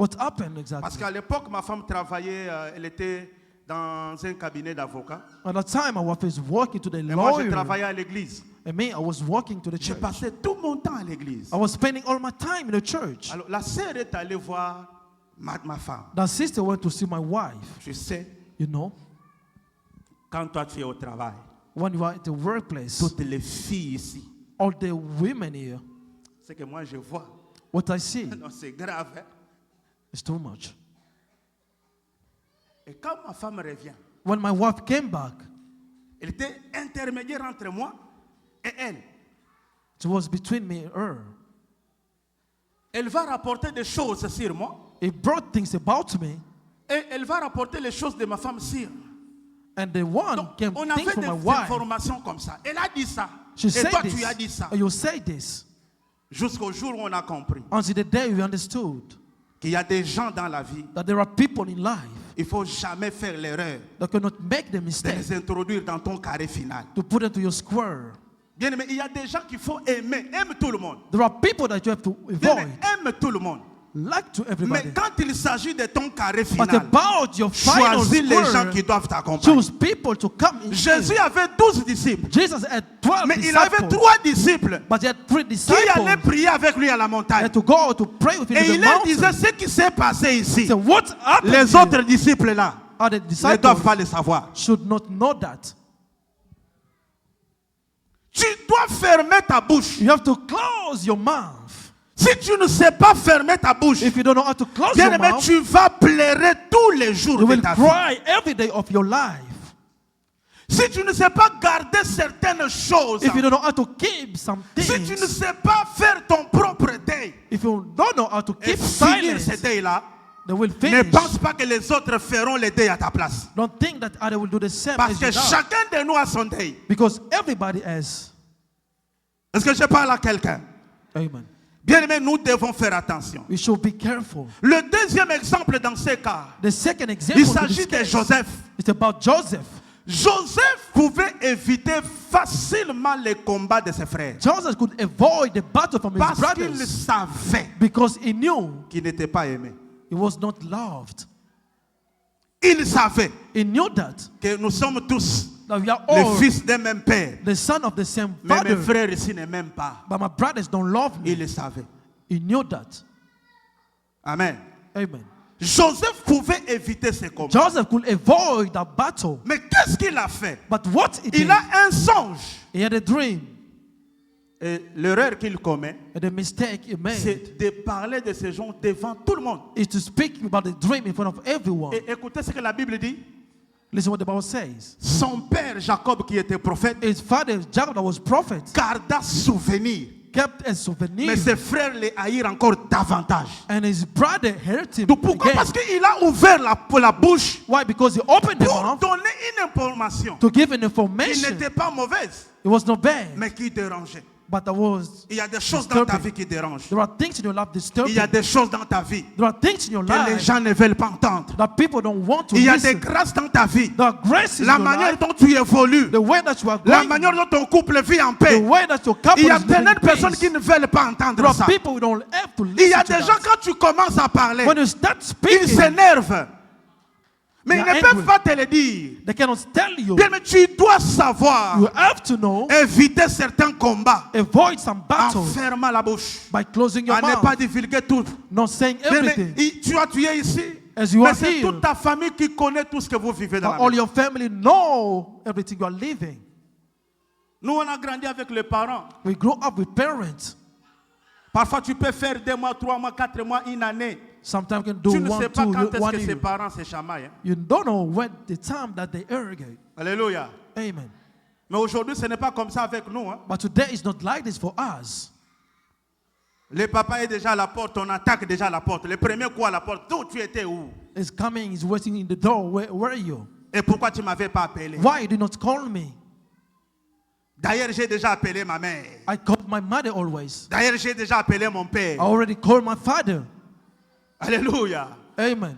What happened Parce exactly? qu'à l'époque, ma femme travaillait, elle était dans un cabinet d'avocats. At the time, my wife is working to the Et moi, je lawyer. travaillais à l'église. And me, I was working to the Je church. passais tout mon temps à l'église. I was spending all my time in the church. Alors, la sœur est allée voir ma femme. That sister went to see my wife. Je sais, You know, quand toi tu es au travail, when you are at the workplace, toutes les filles ici, all the women here, c'est que moi je vois. what I see Non, c'est grave. Hein? is too much. Et quand ma femme revient, When my wife came back, elle était intermédiaire entre moi et elle. it was between me and her. Elle va rapporter des choses sur moi It brought things about me, et elle va rapporter les choses de ma femme sur. and the one Donc, came on things avait from des my wife. informations comme ça. Elle a dit ça. She Et said toi, this. tu as dit ça. And you say this. Jusqu'au jour où on a compris Until the day we understood qu'il y a des gens dans la vie, that there are people in life il ne faut jamais faire l'erreur that cannot make the de mistake les introduire dans ton carré final. to put into your square. Bien aimé, il y a des gens qu'il faut aimer. Aime tout le monde. There are people that you have to Bien avoid, aimé, aime tout le monde. like to Mais everybody. quand il s'agit de ton carré But final, about your final choisis les gens square, qui doivent t'accompagner. choose people to come in. Jésus avait 12 disciples, Jesus had 12 mais il avait disciples, 3 disciples but he had 3 qui allaient disciples prier avec lui à la that montagne. had to go to pray with him Et in il the leur disait mountain. ce qui s'est passé ici. So what happened Les here autres disciples là are the ne doivent disciples pas le savoir. should not know that. Tu dois fermer ta bouche. You have to close your mouth. Si tu ne sais pas fermer ta bouche, If you don't know how to close bien your aimé, mouth, tu vas pleurer tous les jours you de will ta vie. cry every day of your life. Si tu ne sais pas garder certaines choses, If you don't know how to keep some si tu ne things, sais pas faire ton propre deuil if you don't know how to et keep finir silence, ce deuil-là, they will ne finish. pense pas que les autres feront le deuil à ta place. Don't think that others will do the same Parce as que you do. chacun de nous a son deuil. Because everybody has. Est-ce que je parle à quelqu'un? Amen. Bien aimé, nous devons faire attention. We should be careful. Le deuxième exemple dans ce cas, The second example il to s'agit this de case, Joseph. it's about Joseph. Joseph pouvait éviter facilement les combats de ses frères. Joseph could avoid the battle from his Parce qu'il brothers savait because he knew qu'il n'était pas aimé. he was not loved. Il savait He knew that que nous sommes tous we are les all fils d'un même père. the son of the same Mais mes father. frères ici ne m'aiment pas. But my brothers don't love me. Il le savait. He knew that. Amen. Amen. Joseph pouvait éviter ces combats. Joseph could avoid that battle. Mais qu'est-ce qu'il a fait? But what he Il did, a un songe. he had a dream. Et l'erreur qu'il commet, And the mistake he made c'est de parler de ces gens devant tout le monde. is to speak about the dream in front of everyone. Et écoutez ce que la Bible dit. Listen what the Bible says. Son père Jacob, qui était prophète, His father Jacob, that was prophet, garda souvenir. kept a souvenir, Mais ses frères les haïrent encore davantage. and his brother hurt him Donc pourquoi? again. Parce qu'il a ouvert la bouche Why? Because he opened the pour mouth donner une information to give an qui information. n'était pas mauvaise, It was not bad, mais qui dérangeait. but there was. Il y a des choses dans ta Disturbing. vie qui dérangent. There are things in your life Il disturbing. y a des choses dans ta vie There are things in your que les life gens ne veulent pas entendre. that people don't want to Il y a des listen. grâces dans ta vie. There are graces in La your manière life, dont tu évolues, the way that you are la going, manière dont ton couple vit en the paix. way that your couple Il y a is living in certaines personnes peace. qui ne veulent pas There entendre are ça. people who don't have to Il y a listen to des gens, that. quand tu commences à parler, When you start ils speaking, s'énervent. Mais ils They are ne peuvent angry. pas te le dire. they cannot tell you. Bien, mais tu dois savoir You have to know, éviter certains combats avoid some en battles fermant la bouche, by closing your en ne pas mouth, divulguer tout. not saying Bien, mais everything. tu es ici, As you mais are c'est here, toute ta famille qui connaît tout ce que vous vivez dans but la all maison. your family know everything you are living. Nous, on a grandi avec les parents. We grow up with parents. Parfois, tu peux faire 2 mois, 3 mois, 4 mois, une année. Sometimes you can do Tu ne 1, sais pas 2, quand est-ce 1 que ses year. parents se chamaillent. Hein. You don't know when the time that they arrogate. Alléluia. Amen. Mais aujourd'hui, ce n'est pas comme ça avec nous. Hein. But today is not like this for us. Le papa est déjà à la porte, on attaque déjà à la porte. Le premier coup à la porte, d'où tu étais où? It's coming, it's waiting in the door. Where are you? Et pourquoi tu ne m'avais pas appelé? Why you did not call me? D'ailleurs, j'ai déjà appelé ma mère. I called my mother always. D'ailleurs, j'ai déjà appelé mon père. I already called my father. Alléluia. Amen.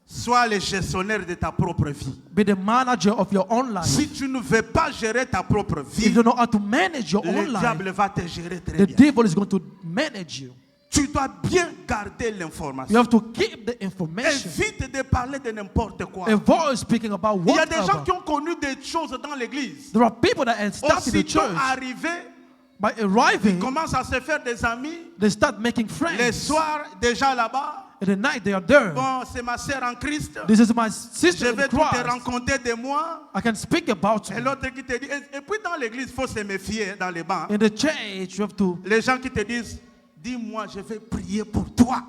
Sois le gestionnaire de ta propre vie. Be the manager of your own life. Si tu ne veux pas gérer ta propre If vie, you don't know how to manage your own le life, diable va te gérer très the bien. devil is going to manage you. tu dois bien garder You l'information. have to keep the information. Évite de parler de n'importe quoi. Avoid speaking about Il y a des gens whatever. qui ont connu des choses dans l'église. There are people that have started the Aussitôt church. arrivés, By arriving, commencent à se faire des amis. they start making Les friends. soirs, déjà là-bas. In the night, they are there. Bon, c'est ma sœur en Christ. This is my Je sister in vais tout te Christ. rencontrer de moi. I can speak about Et you. l'autre qui te dit, et puis dans l'église, il faut se méfier dans les bancs. In the church, you have to, Les gens qui te disent, dis-moi, je vais prier pour toi.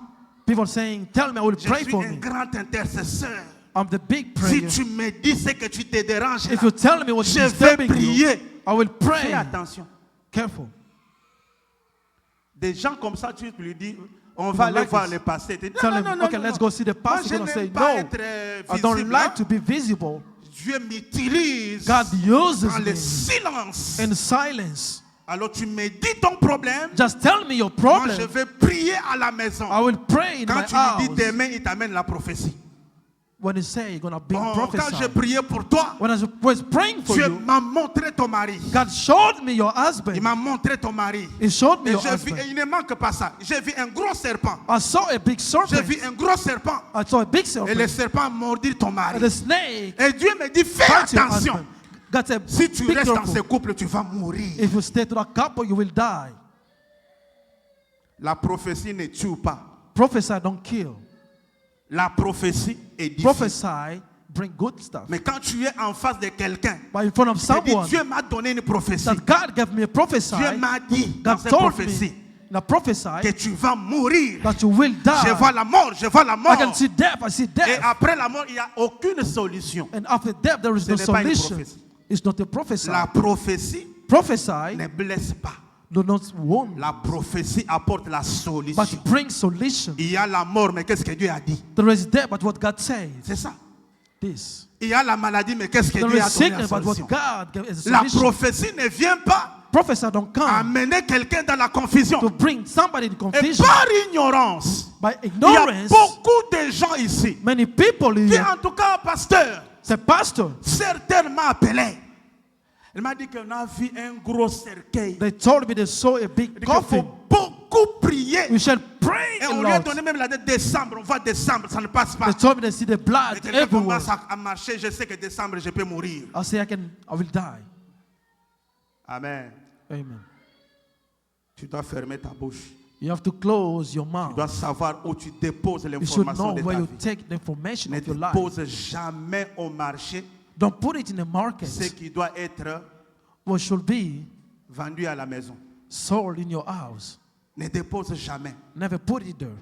people saying, tell me, I will Je pray suis for un me. grand intercesseur. I'm the big Si prayer. tu me dis ce que tu te déranges, If là, you tell me what's je vais disturbing you, prier. I will Fais pray. attention. Careful. Des gens comme ça, tu lui dis, on You va don't aller like voir this. le passé. Tu dis, Tell non, him, non, non, okay, non, let's non. go see the Moi, pastor. je He's going to say, n'aime pas no, être I don't visible, like hein. to be visible. Dieu m'utilise God uses dans le me silence. in silence. Alors tu me dis ton problème. Just tell me your Moi, je problem. vais prier à la maison. I will pray in Quand my tu lui dis house. demain, il t'amène la prophétie. When you say you're going to be Bon, quand j'ai prophesied. prié pour toi, When I was praying for Dieu you, m'a montré ton mari. God showed me your Il husband. m'a montré ton mari. He showed me Et your j'ai vu, husband. et il ne manque pas ça. J'ai vu un gros serpent. I saw a big J'ai serpent. vu un gros serpent. I saw a big Et le serpent. serpent a mordu ton And mari. the snake Et Dieu me dit, fais bites your attention. husband. God said, Si tu be restes dans ce careful. couple, tu vas mourir. If you stay to that couple, you will die. La prophétie ne tue pas. Prophesy, don't kill. La prophétie édifie. Prophesy, bring good stuff. Mais quand tu es en face de quelqu'un, But in front of tu te dis, someone Dieu m'a donné une prophétie. that God gave me a prophecy, Dieu m'a dit dans God cette told prophétie me in a prophesy que tu vas mourir. that you will Je vois die. la mort, je vois la I mort. can see death, I see Et death. après la mort, il n'y a aucune solution. And after death, there is Ce no n'est pas une solution. prophétie. It's not a prophecy. La prophétie Prophesy, ne blesse pas. do not wound, La prophétie apporte la solution. but bring solution. Il y a la mort, mais qu'est-ce que Dieu a dit? There is death, but what God says, C'est ça. this. Il y a la maladie, mais qu'est-ce que There Dieu a is donné la sickness, but what solution? God gave as a La solution. prophétie ne vient pas Prophesy don't come amener quelqu'un dans la confusion. to bring somebody in Et confusion. par ignorance, By il y a ignorance, beaucoup de gens ici many people qui, here, en tout cas, pasteur, say, Pastor, certainement appelé. Il m'a dit qu'on a vu un gros cercueil. they told me they saw a Il big dit qu'il faut coffin. beaucoup prier. We shall pray Et a on lui a lot. donné même la date décembre. On voit décembre, ça ne passe pas. They told me they see the Et blood quelqu'un everywhere. commence à marcher. Je sais que décembre, je peux mourir. I say I will die. Amen. Amen. Tu dois fermer ta bouche. You have to close your Tu mouth. dois savoir où tu déposes You should l'information know de where ta you vie. take the information Ne of your life. dépose jamais au marché Don't put it in the market. ce qui doit être What should be vendu à la maison. sold in your house. Ne dépose jamais. Never put it there.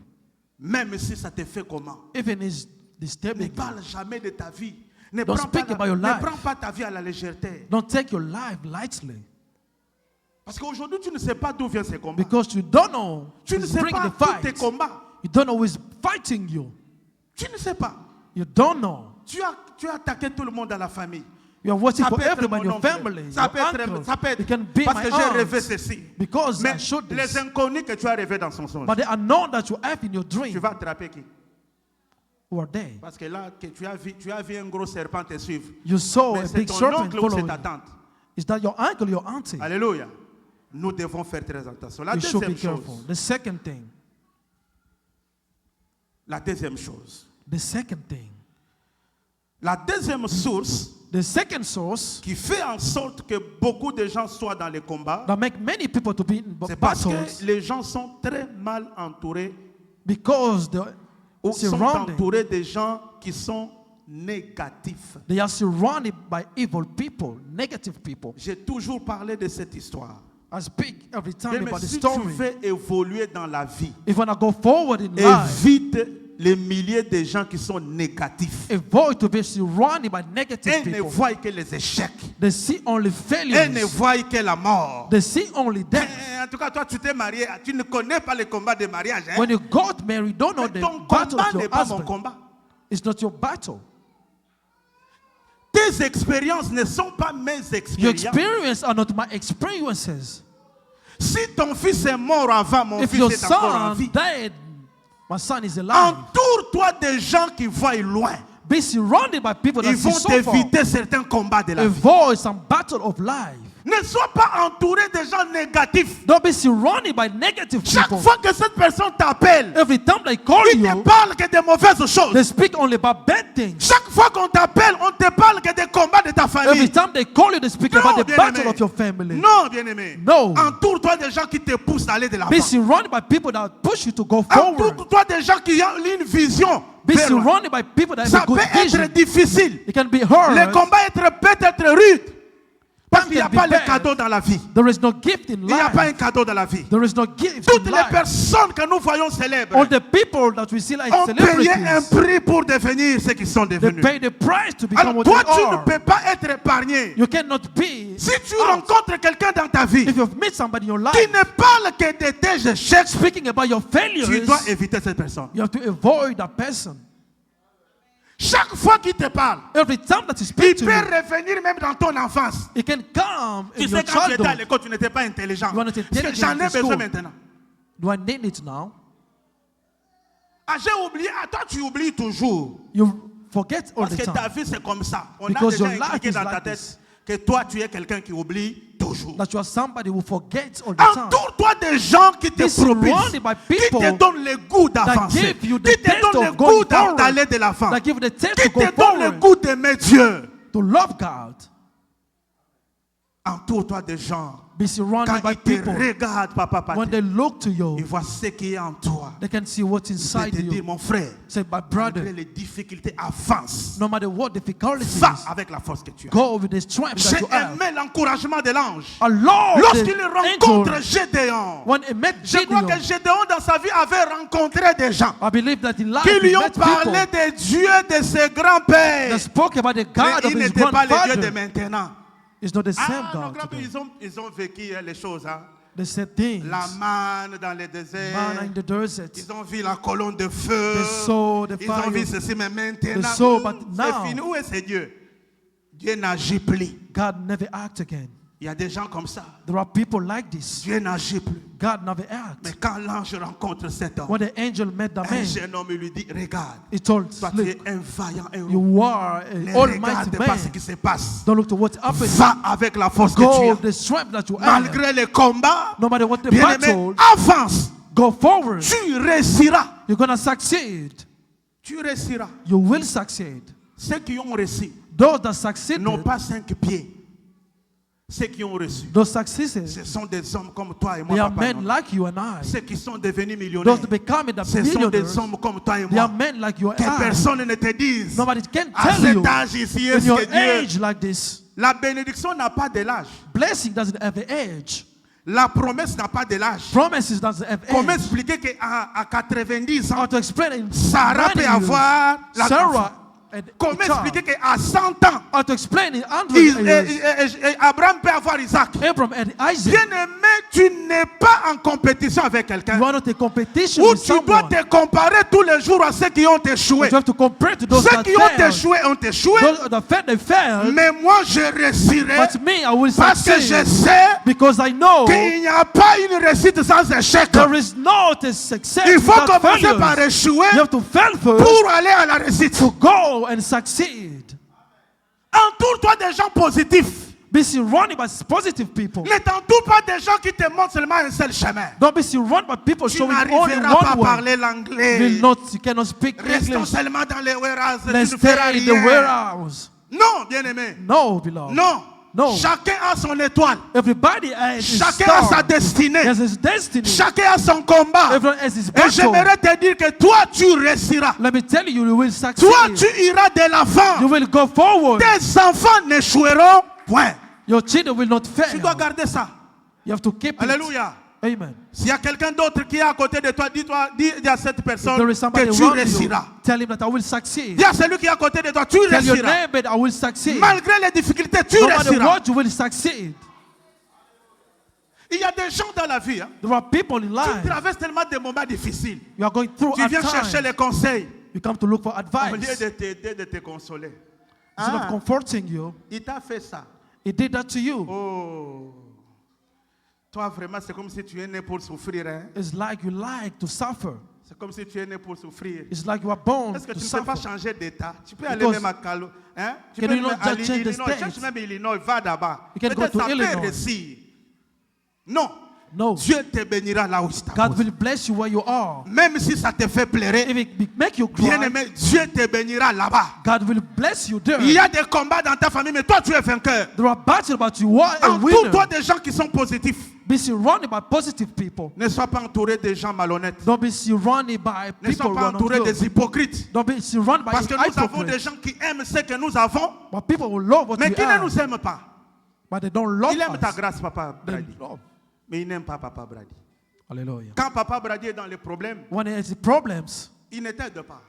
Même si ça te fait comment. Even it's Ne disturbing you. parle jamais de ta vie. Ne Don't prends, pas speak about your ne life. prends pas ta vie à la légèreté. Don't take your life lightly. Parce qu'aujourd'hui, tu ne sais pas d'où vient ces combats. Because you don't know Tu ne who's sais bringing pas the tous tes fight. combats. You don't know who's fighting you. Tu ne sais pas. You don't know. Tu as attaqué tout le monde dans la famille. You are watching Ça for peut être everyone, mon your oncle. family, Ça your peut être, uncle. ça peut être It can be parce my que j'ai rêvé aunt. ceci. Because Mais I showed les this. inconnus que tu as rêvé dans son songe, But the unknown that you have in your tu dream, vas attraper qui? who are they? Parce que là, que tu as vu un gros serpent te suivre. You saw Mais a c'est big ton serpent oncle ou c'est following ta you. tante. Is that your uncle, your auntie? Alléluia. Nous devons faire très attention. La You should be deuxième careful. chose. The second thing. La deuxième chose. The second thing. La deuxième source The second source qui fait en sorte que beaucoup de gens soient dans les combats, that make many people to be in c'est parce battles que les gens sont très mal entourés because ou sont surrounded. entourés de gens qui sont négatifs. They are surrounded by evil people, negative people. J'ai toujours parlé de cette histoire. I speak every time Mais about the si tu story. veux évoluer dans la vie, If you want to go forward in life, évite les milliers de gens qui sont négatifs. avoid to be surrounded by negative Ils ne people. voient que les échecs. They see only Ils ne failures. voient que la mort. They see only death. En tout cas, toi, tu t'es marié, tu ne connais pas les combats de mariage. Hein? When you got married, you don't know Mais the ton battle combat of n'est your pas mon husband. combat. It's not your battle. Tes expériences ne sont pas mes Your expériences. experience are not my experiences. Si ton fils est mort avant, mon If fils your est encore en son vie. died, my son is alive. Entoure-toi des gens qui voient loin. Be surrounded by people that Ils vont suffer. t'éviter certains combats de la vie. Avoid some battle of life. Ne sois pas entouré de gens négatifs. Don't be surrounded by negative Chaque people. fois que cette personne t'appelle, Every time they call il ne you, parle que de mauvaises choses. they speak only about bad things. Chaque fois qu'on t'appelle, on te parle que des combats de ta Every famille. time they call you, they speak Non, about the bien-aimé. battle of your family. Non, bien-aimé. No. Entoure-toi de gens qui te poussent à aller de l'avant. Be surrounded by people that push you to go forward. Entoure-toi de gens qui ont une vision. Be vers loin. surrounded by people that have Ça a good peut être vision. difficile. It can be Le hard. combat peut être rude. Parce qu'il n'y a can be pas le bad. cadeau dans la vie. There is no gift in Il n'y a pas life. un cadeau dans la vie. There is no gift Toutes in les life. personnes que nous voyons célèbres All the people that we see like ont payé un celebrities, prix pour devenir ce qu'ils sont they devenus. pay the price to become Alors what toi, they tu ne are. peux pas être épargné. You cannot be. Si tu rencontres quelqu'un dans ta vie If you've met somebody in your life qui ne parle que de tes échecs, speaking about your failures, tu dois éviter cette personne. you have to avoid that person. Chaque fois qu'il te parle, Every time that he il speaks to peut you, revenir même dans ton enfance. it can come Tu in sais, your quand tu étais à childhood. l'école, tu n'étais pas intelligent. You are not Parce que intelligent j'en ai in besoin school. maintenant. Do I need it now? Ah, j'ai oublié. Ah, toi, tu oublies toujours. You forget all Parce the que ta time vie, c'est comme ça. On Because a déjà your life inculqué is dans ta like tête this. que toi, tu es quelqu'un qui oublie toujours. that you are somebody who forgets all the time. Entoure-toi des gens qui te Be surrounded propulsent, by qui te people donnent le goût d'avancer, give you the qui te taste donnent le of going goût forward, d'aller de l'avant, That give you the taste qui to go te donnent le forward, goût d'aimer Dieu. to love God. Entoure-toi des gens. Be surrounded Quand by ils te people. regardent, papa, When papa, they look to ils you, voient ce qui est en toi. they can see what's Ils inside te disent, you. mon frère, Say, my malgré brother, les difficultés, avance. no matter what difficulties, Va avec la force que tu as. go with the strength that J'ai you have. aimé l'encouragement de l'ange. Alors, Lorsqu'il the rencontre angel, Gédéon, when he met je crois que Gideon, Gédéon dans sa vie avait rencontré des gens I believe that in life qui he lui ont met parlé people des dieux de ses grands-pères. that spoke about the Mais God of ils his n'étaient pas les dieux de grandfather. maintenant. It's not the same Ah, nos God grands-pères, today. ils ont vécu les choses. Hein. The same things. La manne dans le désert. Manna in the desert. Ils ont vu la colonne de feu. They saw the Ils ont vu fire. ceci, mais maintenant, They saw, but c'est now- fini. Où est ce Dieu? Dieu n'agit plus. God never act again. Il y a des gens comme ça. There are people like this. Dieu n'agit plus. God never act. Mais quand l'ange rencontre cet homme, When the angel met the un man, jeune homme lui dit, regarde, he told, toi tu look, es un vaillant héros. you are Ne an almighty regarde pas ce man. qui se passe. Don't look to what's happening. Va avec la force que Go tu with as. the strength that you have. Malgré les combats, No matter what the bien-aimé, battle, avance. go forward. Tu réussiras. You're going to succeed. Tu réussiras. You will succeed. Ceux qui ont réussi Those that succeeded, n'ont pas 5 pieds. Ceux qui ont reçu, those successes, ce sont des hommes comme toi et moi, they are papa. men non. like you and I. Ceux qui sont devenus millionnaires, Those that become the ce sont des millionaires, hommes comme toi et they are moi. men like you and Que I. personne ne te dise, Nobody can à tell you cet âge ici, in est-ce your que Dieu... age like this. La bénédiction n'a pas de l'âge. Blessing doesn't have an age. La promesse n'a pas de l'âge. Promises doesn't have Comment age. expliquer qu'à 90 ans, How to explain it in Sarah 90 peut years, avoir la Sarah and Comment a child. expliquer qu'à 100 ans, How to explain in 100 years, Abraham peut avoir Isaac? Abraham and Isaac. Bien-aimé, tu n'es pas en compétition avec quelqu'un. You are not a competition Où with tu dois someone. te comparer tous les jours à ceux qui ont échoué. You have to compare to those Ceux that qui ont failed. échoué ont échoué. Those that failed, they failed. Mais moi, je réussirai But me, I will parce que je succeed. sais Because I know qu'il n'y a pas une réussite sans échec. there is not a success Il faut without commencer failures. par échouer You have to fail first pour aller à la réussite. to go and succeed. Entoure-toi des gens positifs. Be surrounded by positive people. Ne t'entoure pas des gens qui te montrent seulement un seul chemin. Don't be surrounded by people Tu showing only n'arriveras pas à one way. parler l'anglais. You cannot speak Restons English. seulement dans les warehouses. Let's Tu ne feras stay in the rien. warehouse. Non, bien-aimé. No, beloved. Non. No. Chacun a son étoile. Everybody has his Chacun a sa star. destinée. He has his destiny. Chacun a son combat. Everyone has his Et battle. j'aimerais te dire que toi, tu réussiras. Let me tell you, you will succeed. Toi, tu iras de l'avant. You will go forward. Tes enfants n'échoueront point. Your children will not Tu fail. dois garder ça. You have to keep Alléluia. it. Amen. S'il y a quelqu'un d'autre qui est à côté de toi, dis à cette If personne there is somebody que tu around you, réussiras. tell him that I will succeed. Dis à celui qui est à côté de toi, tu Tell your réussiras. neighbor that I will succeed. Malgré les difficultés, tu No matter réussiras. what, you will succeed. Il y a des gens dans la vie, hein, There are people in qui life. traversent tellement de moments difficiles. You are going through Tu a viens chercher time. les conseils You come to look for au lieu advice. de t'aider, de te consoler. Instead of Ah, comforting you, il t'a fait ça. he did that to you. Oh. Toi, vraiment, c'est comme si tu es né pour souffrir. Hein? It's like you like to suffer. C'est comme si tu es né pour souffrir. It's like you are born Est-ce que to tu ne peux pas suffer. changer d'état? Tu peux aller Because même à Calo, hein? Tu can peux you même not aller just change the Illinois. state? Cherche même Illinois, va là-bas. You can go Peut-être to ça peut Illinois. réussir. Non. No. Dieu te bénira là où tu God t'as will bless you where you are. Même si ça te fait pleurer, If it make you bien cry, aimé, Dieu te bénira là-bas. God will bless you there. Il y a des combats dans ta famille, mais toi tu es vainqueur. There are battles, but you are a Entoure-toi winner. des gens qui sont positifs. Be surrounded by positive people. Ne sois pas entouré des gens malhonnêtes. Don't be surrounded by Ne sois people who pas are not entouré good. des hypocrites. Don't be surrounded by Parce que nous avons des hypocrites. gens qui aiment ce que nous avons, But people will love what mais we qui ne have, nous aiment pas. but they don't love Il aime ta us. grâce, Papa They Brady. love. Mais il n'aime pas Papa Brady. Hallelujah. Quand Papa Brady est dans les problèmes, When he has problems, il ne t'aide pas.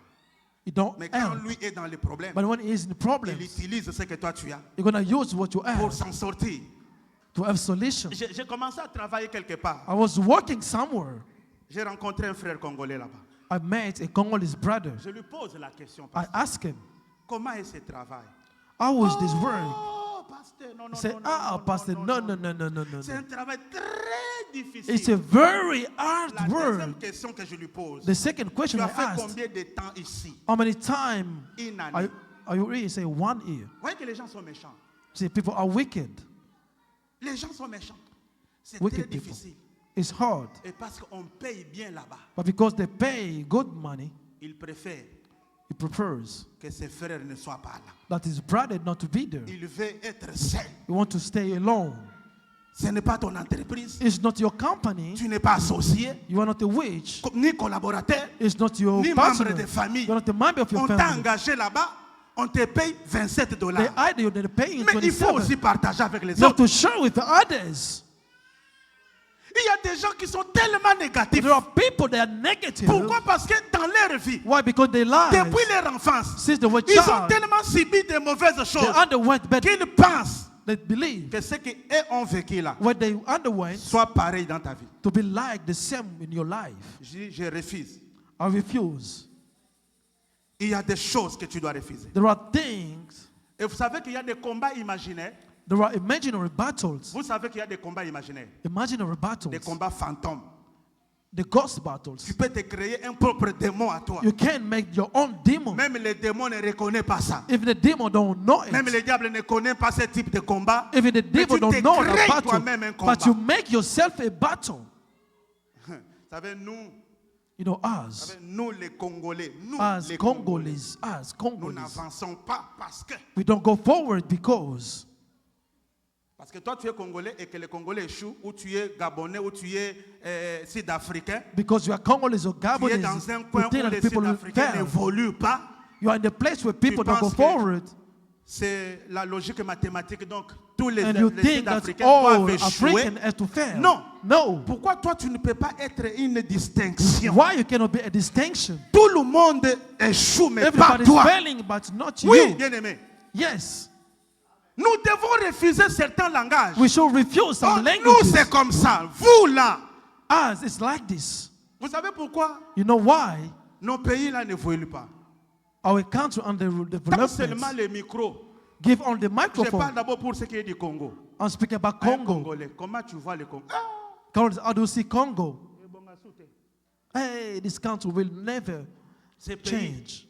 you don't Mais quand help. lui est dans les problèmes, But when he is in il problems, utilise ce que toi tu as you're going to use what you pour have s'en sortir. to have solution. J'ai commencé à travailler quelque part. I was working somewhere. J'ai rencontré un frère congolais là-bas. I met a Congolese brother. Je lui pose la question, I pasteur, asked him, comment est ce travail? how was this work? Oh, pasteur, non, non, He said, non, non, pastor, non, no, no, no, no, no, C'est no. un travail très difficile. It's a very hard La deuxième work. question que je lui pose, The second question tu I as fait asked, combien de temps ici? how many times Une année. are you ready? He said, 1 year. Vous voyez que les gens sont méchants. See, people are wicked. Les gens sont méchants. C'est Wicked très people. difficile. It's hard. Et parce qu'on paye bien là-bas, But because they pay good money, il préfère he prefers que ses frères ne soient pas là. that his brother not to be there. Il veut être seul. You want to stay alone. Ce n'est pas ton entreprise. It's not your company. Tu n'es pas associé, You are not a witch. ni collaborateur, It's not your ni membre partner. de famille. You're not a member of your On t'a family. engagé là-bas, on te paye $27. They either you they pay you Mais il faut 27. aussi partager avec les You have autres. to share with the others. Il y a des gens qui sont tellement négatifs. There are people that are negative. Pourquoi? Parce que dans leur vie, Why? Because they lie. depuis leur enfance, Since they were ils ont child, tellement subi de mauvaises they choses underwent bad. qu'ils pensent They believe que ce qu'ils ont vécu là what they underwent soit pareil dans ta vie. to be like the same in your life. Je refuse. I refuse. Il y a des choses que tu dois refuser. There are things. Et vous savez qu'il y a des combats imaginaires. There are imaginary battles. Vous savez qu'il y a des combats imaginaires. Imaginary Des battles. combats fantômes. The ghost Tu battles. peux te créer un propre démon à toi. You can make your own demon. Même les démons ne reconnaissent pas ça. If the demon don't know Même it, le diable ne connaît pas ce type de combat. even the Mais devil tu don't te know crées the battle, toi-même un combat. but you make yourself a battle. Vous savez, nous, You know, us, nous les Congolais, nous as les Congolese, us nous Congolese, n'avançons pas we don't go forward because toi tu es Congolais et que les Congolais échouent, ou tu es Gabonais, ou tu es Sud-Africain, you are Congolese or tu es Gabonese, dans un coin you où think that les people will Sud-Africains fail. n'évoluent pas. You are in the place where people don't go penses que- forward, C'est la logique mathématique, donc tous les, and you les think that Sud-Africains all doivent échouer. African has to fail. Non. No. Pourquoi toi tu ne peux pas être une distinction? Why you cannot be a distinction? Tout le monde échoue, mais pas Everybody's toi. failing, but not Oui, you. bien aimé. Yes. Nous devons refuser certains langages. We should refuse Oh, some nous, languages. c'est comme ça. Vous, là. Us, it's like this. Vous savez pourquoi You know why? nos pays, là, n'évoluent pas? Our country under Tant seulement development les micros. give on the Je microphone. parle d'abord pour ce qui est du Congo. I'm speaking about Un Congo. Congolais, comment tu vois le Congo? How do you see Congo? Hey, this country will never Ce pays, change.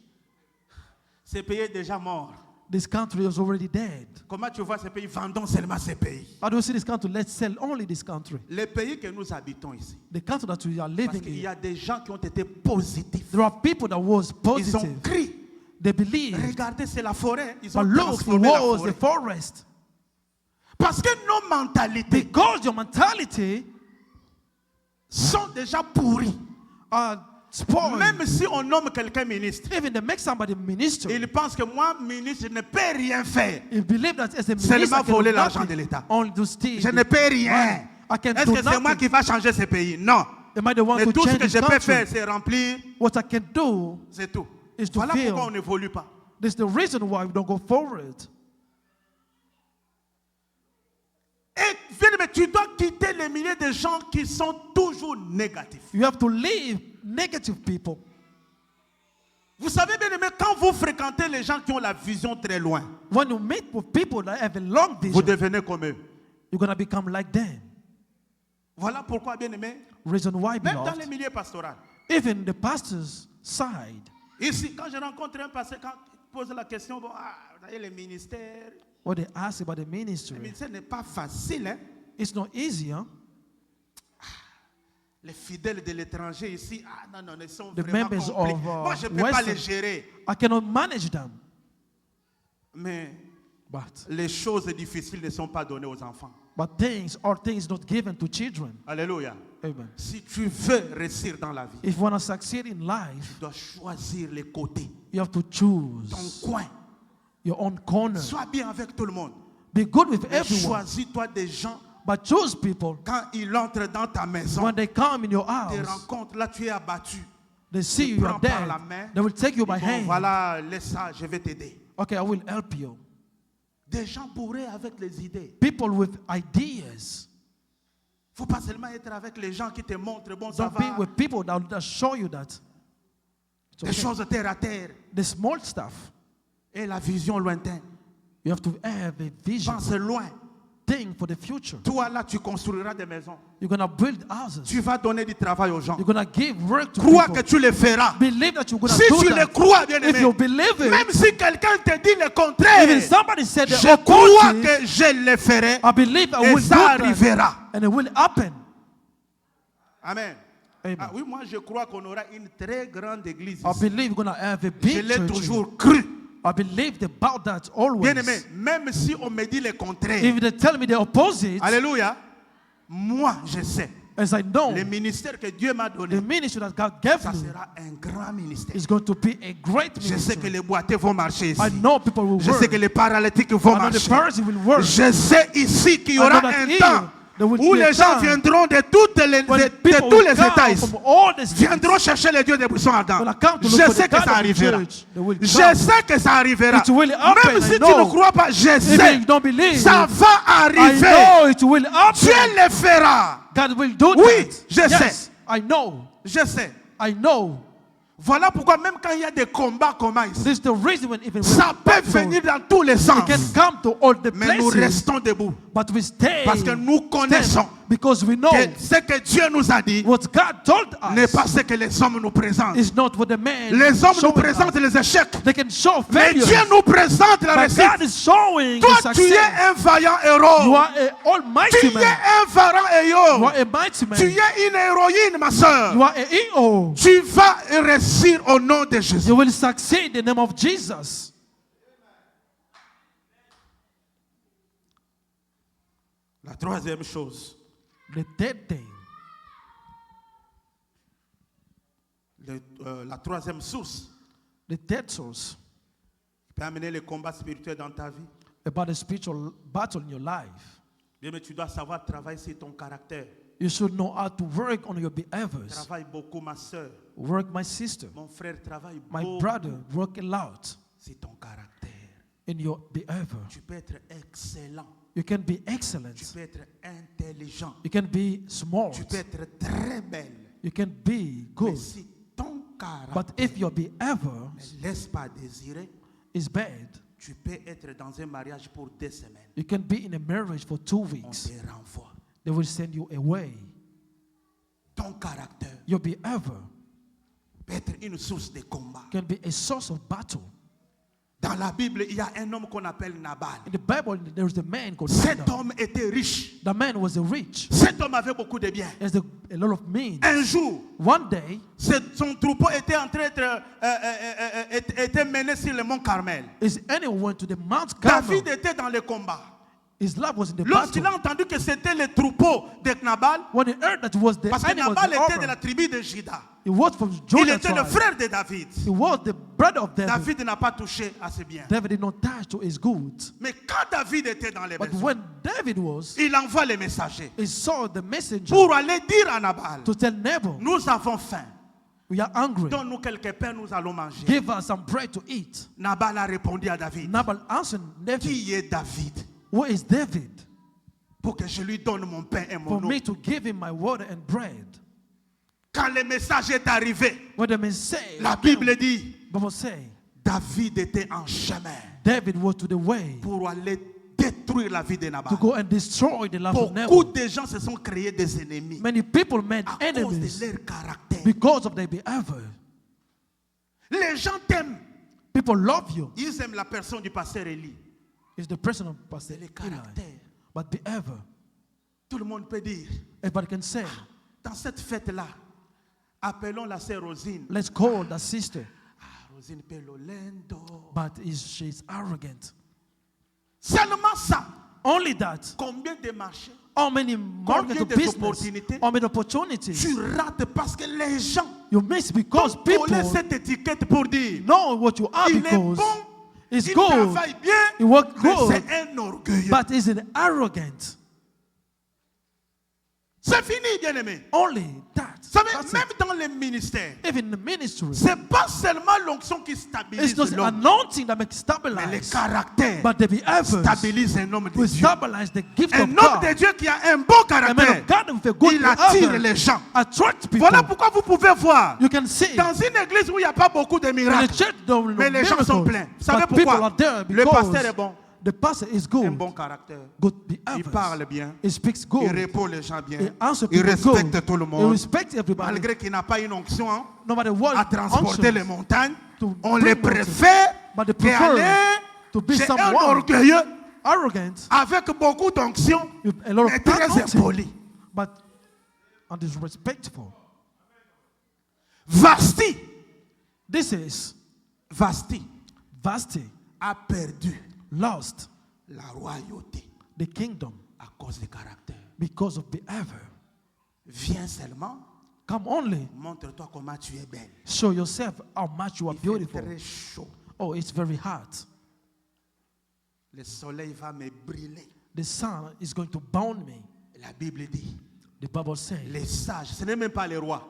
ce pays est déjà mort. This country is already dead. Comment tu vois ce pays? Vendons seulement ce pays. How do you see this country? Let's sell only this country. Les pays que nous habitons ici. The country that we are Parce living qu'il y in. a des gens qui ont été positifs. There are people that was Ils ont positive. crié. They believe. Regardez, c'est la forêt. Ils But ont look, it transformé la was forêt. the forest. Parce que nos mentalités Because your mentality sont déjà pourries. are spoiled. Même si on nomme quelqu'un ministre, Even they make somebody minister. il pense que moi, ministre, je ne peux rien faire. You believe that as a minister, Seulement I can voler do l'argent nothing, de l'État. only to steal. Je ne peux rien. I can Est-ce do que c'est moi nothing. qui va changer ce pays? Non. Am I the one Mais to tout ce change que this je peux country? faire, c'est remplir. What I can do C'est tout. is to Voilà feel. pourquoi on n'évolue pas. This is the reason why we don't go forward. Et mais tu dois quitter les milliers de gens qui sont toujours négatifs. You have to leave negative people. Vous savez bien aimé, quand vous fréquentez les gens qui ont la vision très loin, When you meet with people that have a long vous vision, devenez comme eux. you're going to become like them. Voilà pourquoi bien aimé, Reason why, même dans les beloved, milieux pastoraux, even the pastor's side. Ici, quand je rencontre un pasteur, quand il pose la question, bon, vous voyez les ministères. What they ask about the Le ministry, ministère n'est pas facile, hein? it's not easy, huh? Les fidèles de l'étranger ici, non, ils sont The vraiment members compliqués. of, Moi, je ne peux pas Western- les gérer. I cannot manage them, Mais but les choses difficiles ne sont pas données aux enfants. things are things not given to children. Alléluia. Amen. Si tu veux réussir dans la vie, If you want to succeed in life, tu dois choisir les côtés, you have to ton choose coin. your own corner. Sois bien avec tout le monde. Be good with Mais everyone, choisis-toi des gens, but choose people. quand ils entrent dans ta maison, When they come in your tes house, rencontres, là tu es abattu. they see te you are prends par la dead. main. They will take you by Bon, hand. voilà, laisse ça, je vais t'aider. Okay, I will help you. Des gens bourrés avec les idées. People with ideas. Il ne faut pas seulement être avec les gens qui te montrent, bon, ça Don't be va, with people that show you that it's des okay. choses terre à terre. The small stuff. Et la vision lointaine. You have to have a vision. Pense loin. Think for the future. Toi, là, tu construiras des maisons. You're gonna build houses. Tu vas donner du travail aux gens. You're gonna give work to Crois que people. tu le feras. Believe that you're gonna Si do tu le that. crois, bien If aimé, you believe it, même si quelqu'un te dit le contraire, even somebody said the je crois opposite, que je le ferai I believe I et will do ça that, arrivera. and it will happen. Amen. Amen. Ah oui, moi je crois qu'on aura une très grande église. I ici. believe we're gonna have a Je big l'ai church. toujours cru. I believed about that always. Bien aimé, même si on me dit le contraire, If they tell me the opposite, alléluia, moi je sais, as I know, le ministère que Dieu m'a the donné, ministry that God gave ça me sera un grand ministère. is going to be a great Je sais que ministry. les boiteux vont marcher ici. I know people will Je work. sais que les paralytiques vont I know the marcher. person will work. Je sais ici qu'il y I know aura that un here temps there will où be a les gens time viendront de, when de people tous will les come États ici. from all the states. Viendront chercher les dieux des buissons ardents. When I come to look Je for sais the que God ça of the arrivera. church, they will Je come. sais que ça arrivera. It will happen, Même si I tu ne know. crois pas, je Even sais. if you don't believe, Ça va I arriver. know it will happen. Dieu le fera. God will do Oui, that. je Yes, sais. I know. Je sais. I know. Voilà pourquoi même quand il y a des combats comme ici, This is the reason when even ça peut venir dans tous les it sens. can come to all the Mais nous places, restons debout. but we stay. Parce que nous connaissons stand, because we know que ce que Dieu nous a dit what God told n'est us pas ce que les hommes nous présentent. is not what the man Les hommes nous showing présentent us. les échecs. They can show Mais failures, Dieu nous présente la but God réussite. is showing Toi, the tu es success. un vaillant You héros. are an Tu almighty es man. un vaillant You héros. are a mighty man. Tu es une héroïne, ma soeur. You are a hero. Tu vas réussir au nom de Jésus. You will succeed in the name of Jesus. La troisième chose, The third thing, la troisième source the third source qui peut amener le combat spirituel dans ta vie. about the spiritual battle in your life. Bien, mais tu dois savoir travailler sur ton caractère. You should know how to work on your behaviors. Travaille beaucoup, ma soeur. Work, my sister. Mon frère travaille My beaucoup brother, work a lot sur ton caractère. in your behavior. Tu peux être excellent. You can be Tu excellent. peux être intelligent. You can be smart. Tu peux être très belle. You can be Mais good. si ton caractère But if your behavior ne laisse pas désirer, is bad, tu peux être dans un mariage pour 2 semaines. you can be in a marriage for 2 On weeks. te renvoie. They will send you away. Ton caractère Your behavior peut être une source de combat. can be a source of battle. Dans la Bible, il y a un homme qu'on appelle Nabal. In the Bible, there is a man called Cet Nabal. homme était riche. The man was a rich. Cet homme avait beaucoup de biens. There's a lot of means. Un jour, One day, son troupeau était en train d'être était mené sur le mont Carmel. his enemy went to the Mount Carmel. David était dans le combat. His life was in the Lorsqu'il battle. a entendu que c'était le troupeau de Nabal, When he heard that it was the parce que enemy was Nabal the était de la Abraham, tribu de Juda. he was from Il Judah était le tribe. frère de David. He was the brother of David. David n'a pas touché à ses biens. David did not touch to his goods. Mais quand David était dans les But maisons, when David was, il envoie les messagers he saw the messenger pour aller dire à Nabal, to tell Nabal, nous avons faim. we are hungry. Donne-nous quelque pain, nous allons manger. Give us some bread to eat. Nabal a répondu à David. Nabal answered David, Qui est David who is David? pour que je lui donne mon pain et For mon eau? me to give him my water and bread. Quand le message est arrivé, When the message, la Bible dit, Bible say, David était en chemin David was to the way pour aller détruire la vie de Nabal. to go and destroy the life of Beaucoup Nabal. de gens se sont créés des ennemis Many people made à cause de enemies leur caractère. because of their behavior. Les gens t'aiment. People love you. Ils aiment la personne du pasteur Élie. It's the person of Pastor Le Eli. caractère. But behavior, Tout le monde peut dire, everybody can say, dans cette fête-là, appelons la sœur Rosine. let's call that sister. Ah, Rosine Pelolendo. But she's arrogant. Seulement ça. Only that. Combien de marchés How many market Combien business, d'opportunités how many opportunities tu rates parce que les gens you miss because ont people collé cette étiquette pour dire know what you are il est because bon, it's il good, travaille bien, he work mais good, c'est un orgueilleux. but is an arrogant. C'est fini, bien-aimé. Only that. Vous savez, That's même it. dans les ministères, Even in the ministry, c'est pas seulement l'onction qui it's stabilise not l'homme, anointing that makes mais les stabilize, caractères but the behaviors stabilisent un homme de will Dieu. stabilize the gift Un of homme de God. Dieu qui a un bon A man caractère, of God with a good il attire behavior les gens. attract people. Voilà pourquoi vous pouvez voir, You can see dans une église où il n'y a pas beaucoup de in the miracles, church don't mais les gens sont miracles, pleins. Vous savez but people pourquoi? are there Le pasteur est because bon, the pastor is un good, bon caractère. good Il behavior. parle bien, He speaks il good. répond les gens bien, He answers il people respecte good. tout le He monde. respects everybody. Malgré qu'il n'a pas une onction hein, No matter what à transporter les unctions, montagnes, to on bring les mountains, préfère but they prefer qu'aller to be chez un someone orgueilleux arrogant, avec beaucoup d'onction, with a lot of mais très anointing, impoli. but disrespectful. Vasti, This is Vasti Vasti a perdu lost la royauté the kingdom à cause du caractère. because of behavior. Viens seulement, Come only, montre-toi comment tu es belle. show yourself how much you are Il fait beautiful. très chaud. Oh, it's very hot. Le soleil va me brûler. The sun is going to burn me. La Bible dit, The Bible says, les sages, ce n'est même pas les rois,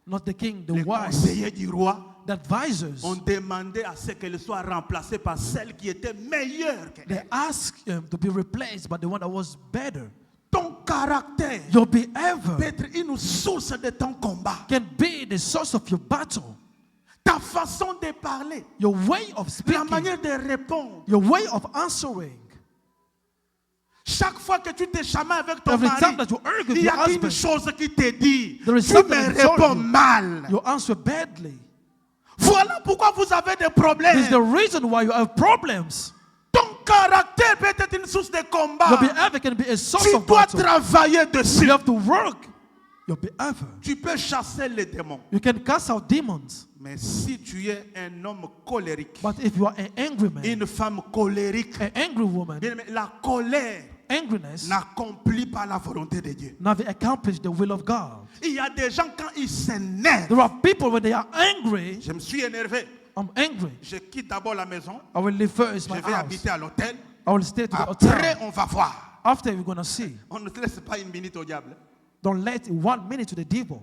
not the king, the les wise, conseillers du roi the advisors. ont demandé à ce qu'elle soit remplacée par celle qui était meilleure qu'elle. They asked him to be replaced by the one that was better. Ton caractère Your behavior peut être une source de ton combat. can be the source of your battle. Ta façon de parler, Your way of la speaking, manière de répondre. your way of answering. Chaque fois que tu te chamailles avec ton Every mari, time that you argue with il y your a une husband, chose qui te dit, there is tu something me that tells réponds you. mal. You answer badly. Voilà pourquoi vous avez des This is problèmes. the reason why you have problems. Ton caractère peut être une source de Your combat. behavior can be a source Tu of dois battle. travailler dessus. You have to work your behavior. Tu peux chasser les démons. You can cast out demons. Mais si tu es un homme colérique, But if you are an angry man, une femme colérique, an angry woman, bien aimé, la colère angriness n'accomplit pas la volonté de Dieu. never accomplish the will of God. Il y a des gens quand ils s'énervent. There are people when they are angry. Je me suis énervé. I'm angry. Je quitte d'abord la maison. I will leave first Je my vais house. habiter à l'hôtel. I will stay to the Après, hotel. on va voir. After we're gonna see. On ne te laisse pas une minute au diable. Don't let 1 minute to the devil.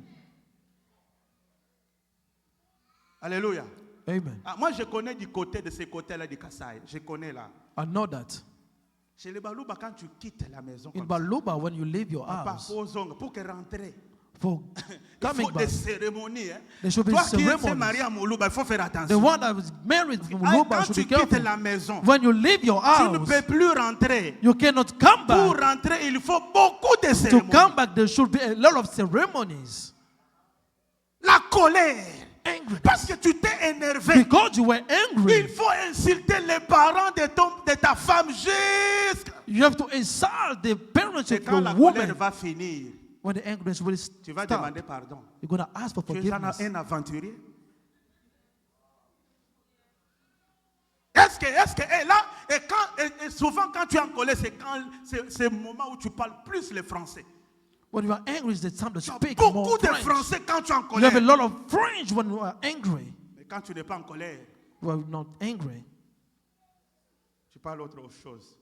Alléluia. Amen. Ah, moi, je connais du côté de ce côté-là du Kassai. Je connais là. I know that. Chez les Balouba, quand tu quittes la maison, In comme ça, Baluba, when you leave your pas house, aux ongles, pour que rentrer, for il coming faut des back, cérémonies. Hein. there should be Toi qui es ceremonies. marié à Moulouba, il faut faire The attention. one that was married from Ah, Luba quand should tu be quittes careful. la maison, When you leave your tu ne house, peux plus rentrer. you cannot come Pour back. rentrer, il faut beaucoup de To cérémonies. come back, there should be a lot of ceremonies. La colère. Angry. Parce que tu t'es énervé. Because you were Il angry, faut insulter les parents de ta femme jusqu'à... you have to insult the parents Et of quand la your colère woman. va finir, When the angriness will tu vas stop, demander pardon. you're going to ask for Tu es forgiveness. un aventurier. Et là, et souvent quand tu es en colère, c'est le moment où tu parles plus le français. When you are angry, it's the time to Tu as speak beaucoup more de French. français quand tu es en You have a colère. lot of French when you are angry. Mais quand tu n'es pas en colère, When you're not angry, tu parles autre chose.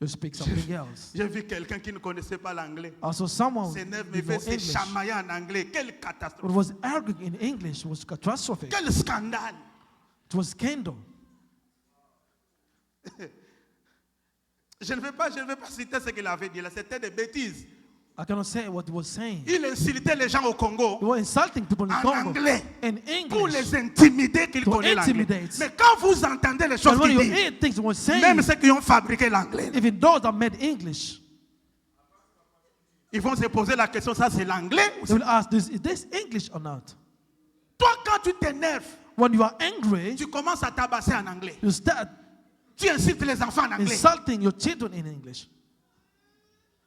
you speak something else. J'ai vu quelqu'un qui ne connaissait pas l'anglais. Also, someone S'énerve, mais with no fait se English chamailler en anglais. Quelle who catastrophe. was arguing in English was catastrophic. Quel scandale. It was scandal. Je ne vais pas citer ce qu'il avait dit là. C'était des bêtises. I cannot say what he was saying. Il insultait les gens au Congo He was insulting people in en Congo anglais in pour English. les intimider qu'ils To connaissent l'anglais. intimidate. Mais quand vous entendez les choses And when qu'il you dit, hear things he was saying, même ceux qui ont fabriqué l'anglais, even those that made English, ils vont se poser la question, ça c'est l'anglais ou they will c'est... ask, is this English or not? Toi, quand tu t'énerves, When you are angry, tu commences à tabasser en anglais. you start Tu insultes les enfants en anglais. insulting your children in English.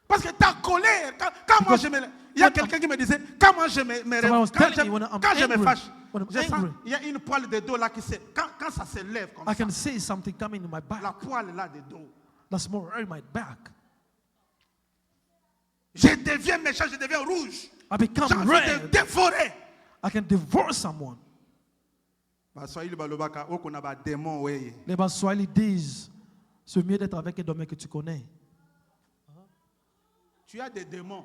Parce que ta colère, quand moi je me... Il y a quelqu'un qui me disait, quand moi je me Someone was quand telling me when I'm quand je me angry, fâche, when I'm je sens, angry. il y a une poêle de dos là qui se... Quand ça se lève comme I ça, can see something coming in my la back. poêle là de dos. That's more in my back. Je deviens méchant, je deviens rouge. I become J'ai envie de red. dévorer. I can divorce someone. Baswahili balobaka oko na ba démon weye. Les Baswahili disent, c'est mieux d'être avec un domaine que tu connais. Tu as des démons.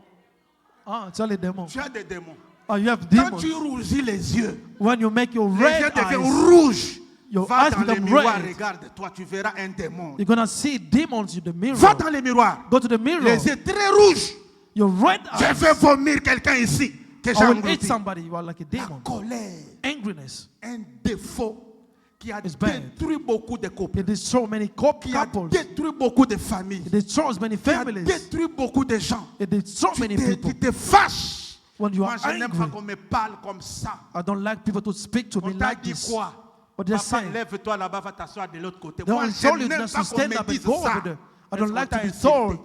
Ah, tu as les démons. Tu as des démons. Ah, you have Quand demons. tu rougis les yeux, When you make your les yeux red deviennent eyes, rouges. your Va eyes dans le become miroir, red. regarde-toi, tu verras un démon. You're going to see demons in the mirror. Va dans le miroir. Go to the mirror. Les yeux très rouges. Your red Je eyes. vais vomir quelqu'un ici que j'ai I will eat englouti. somebody. You are like a La demon. colère, Angriness. un défaut qui a It's bad. détruit beaucoup de couples, It destroys many qui a couples. détruit beaucoup de familles, It destroys many qui a families. détruit beaucoup de gens. It destroys Tu many te, people. tu te fâches. When you Moi, are je n'aime pas angry, qu'on me parle comme ça. I don't like people to speak to On me t'a like dit this. quoi? What they Papa, say. lève-toi là-bas, va t'asseoir de l'autre côté. They Moi, will je tell you n'aime just pas to qu'on stand me up and dise go over ça. there. I Est-ce don't qu'on like to t'a be insulté? told.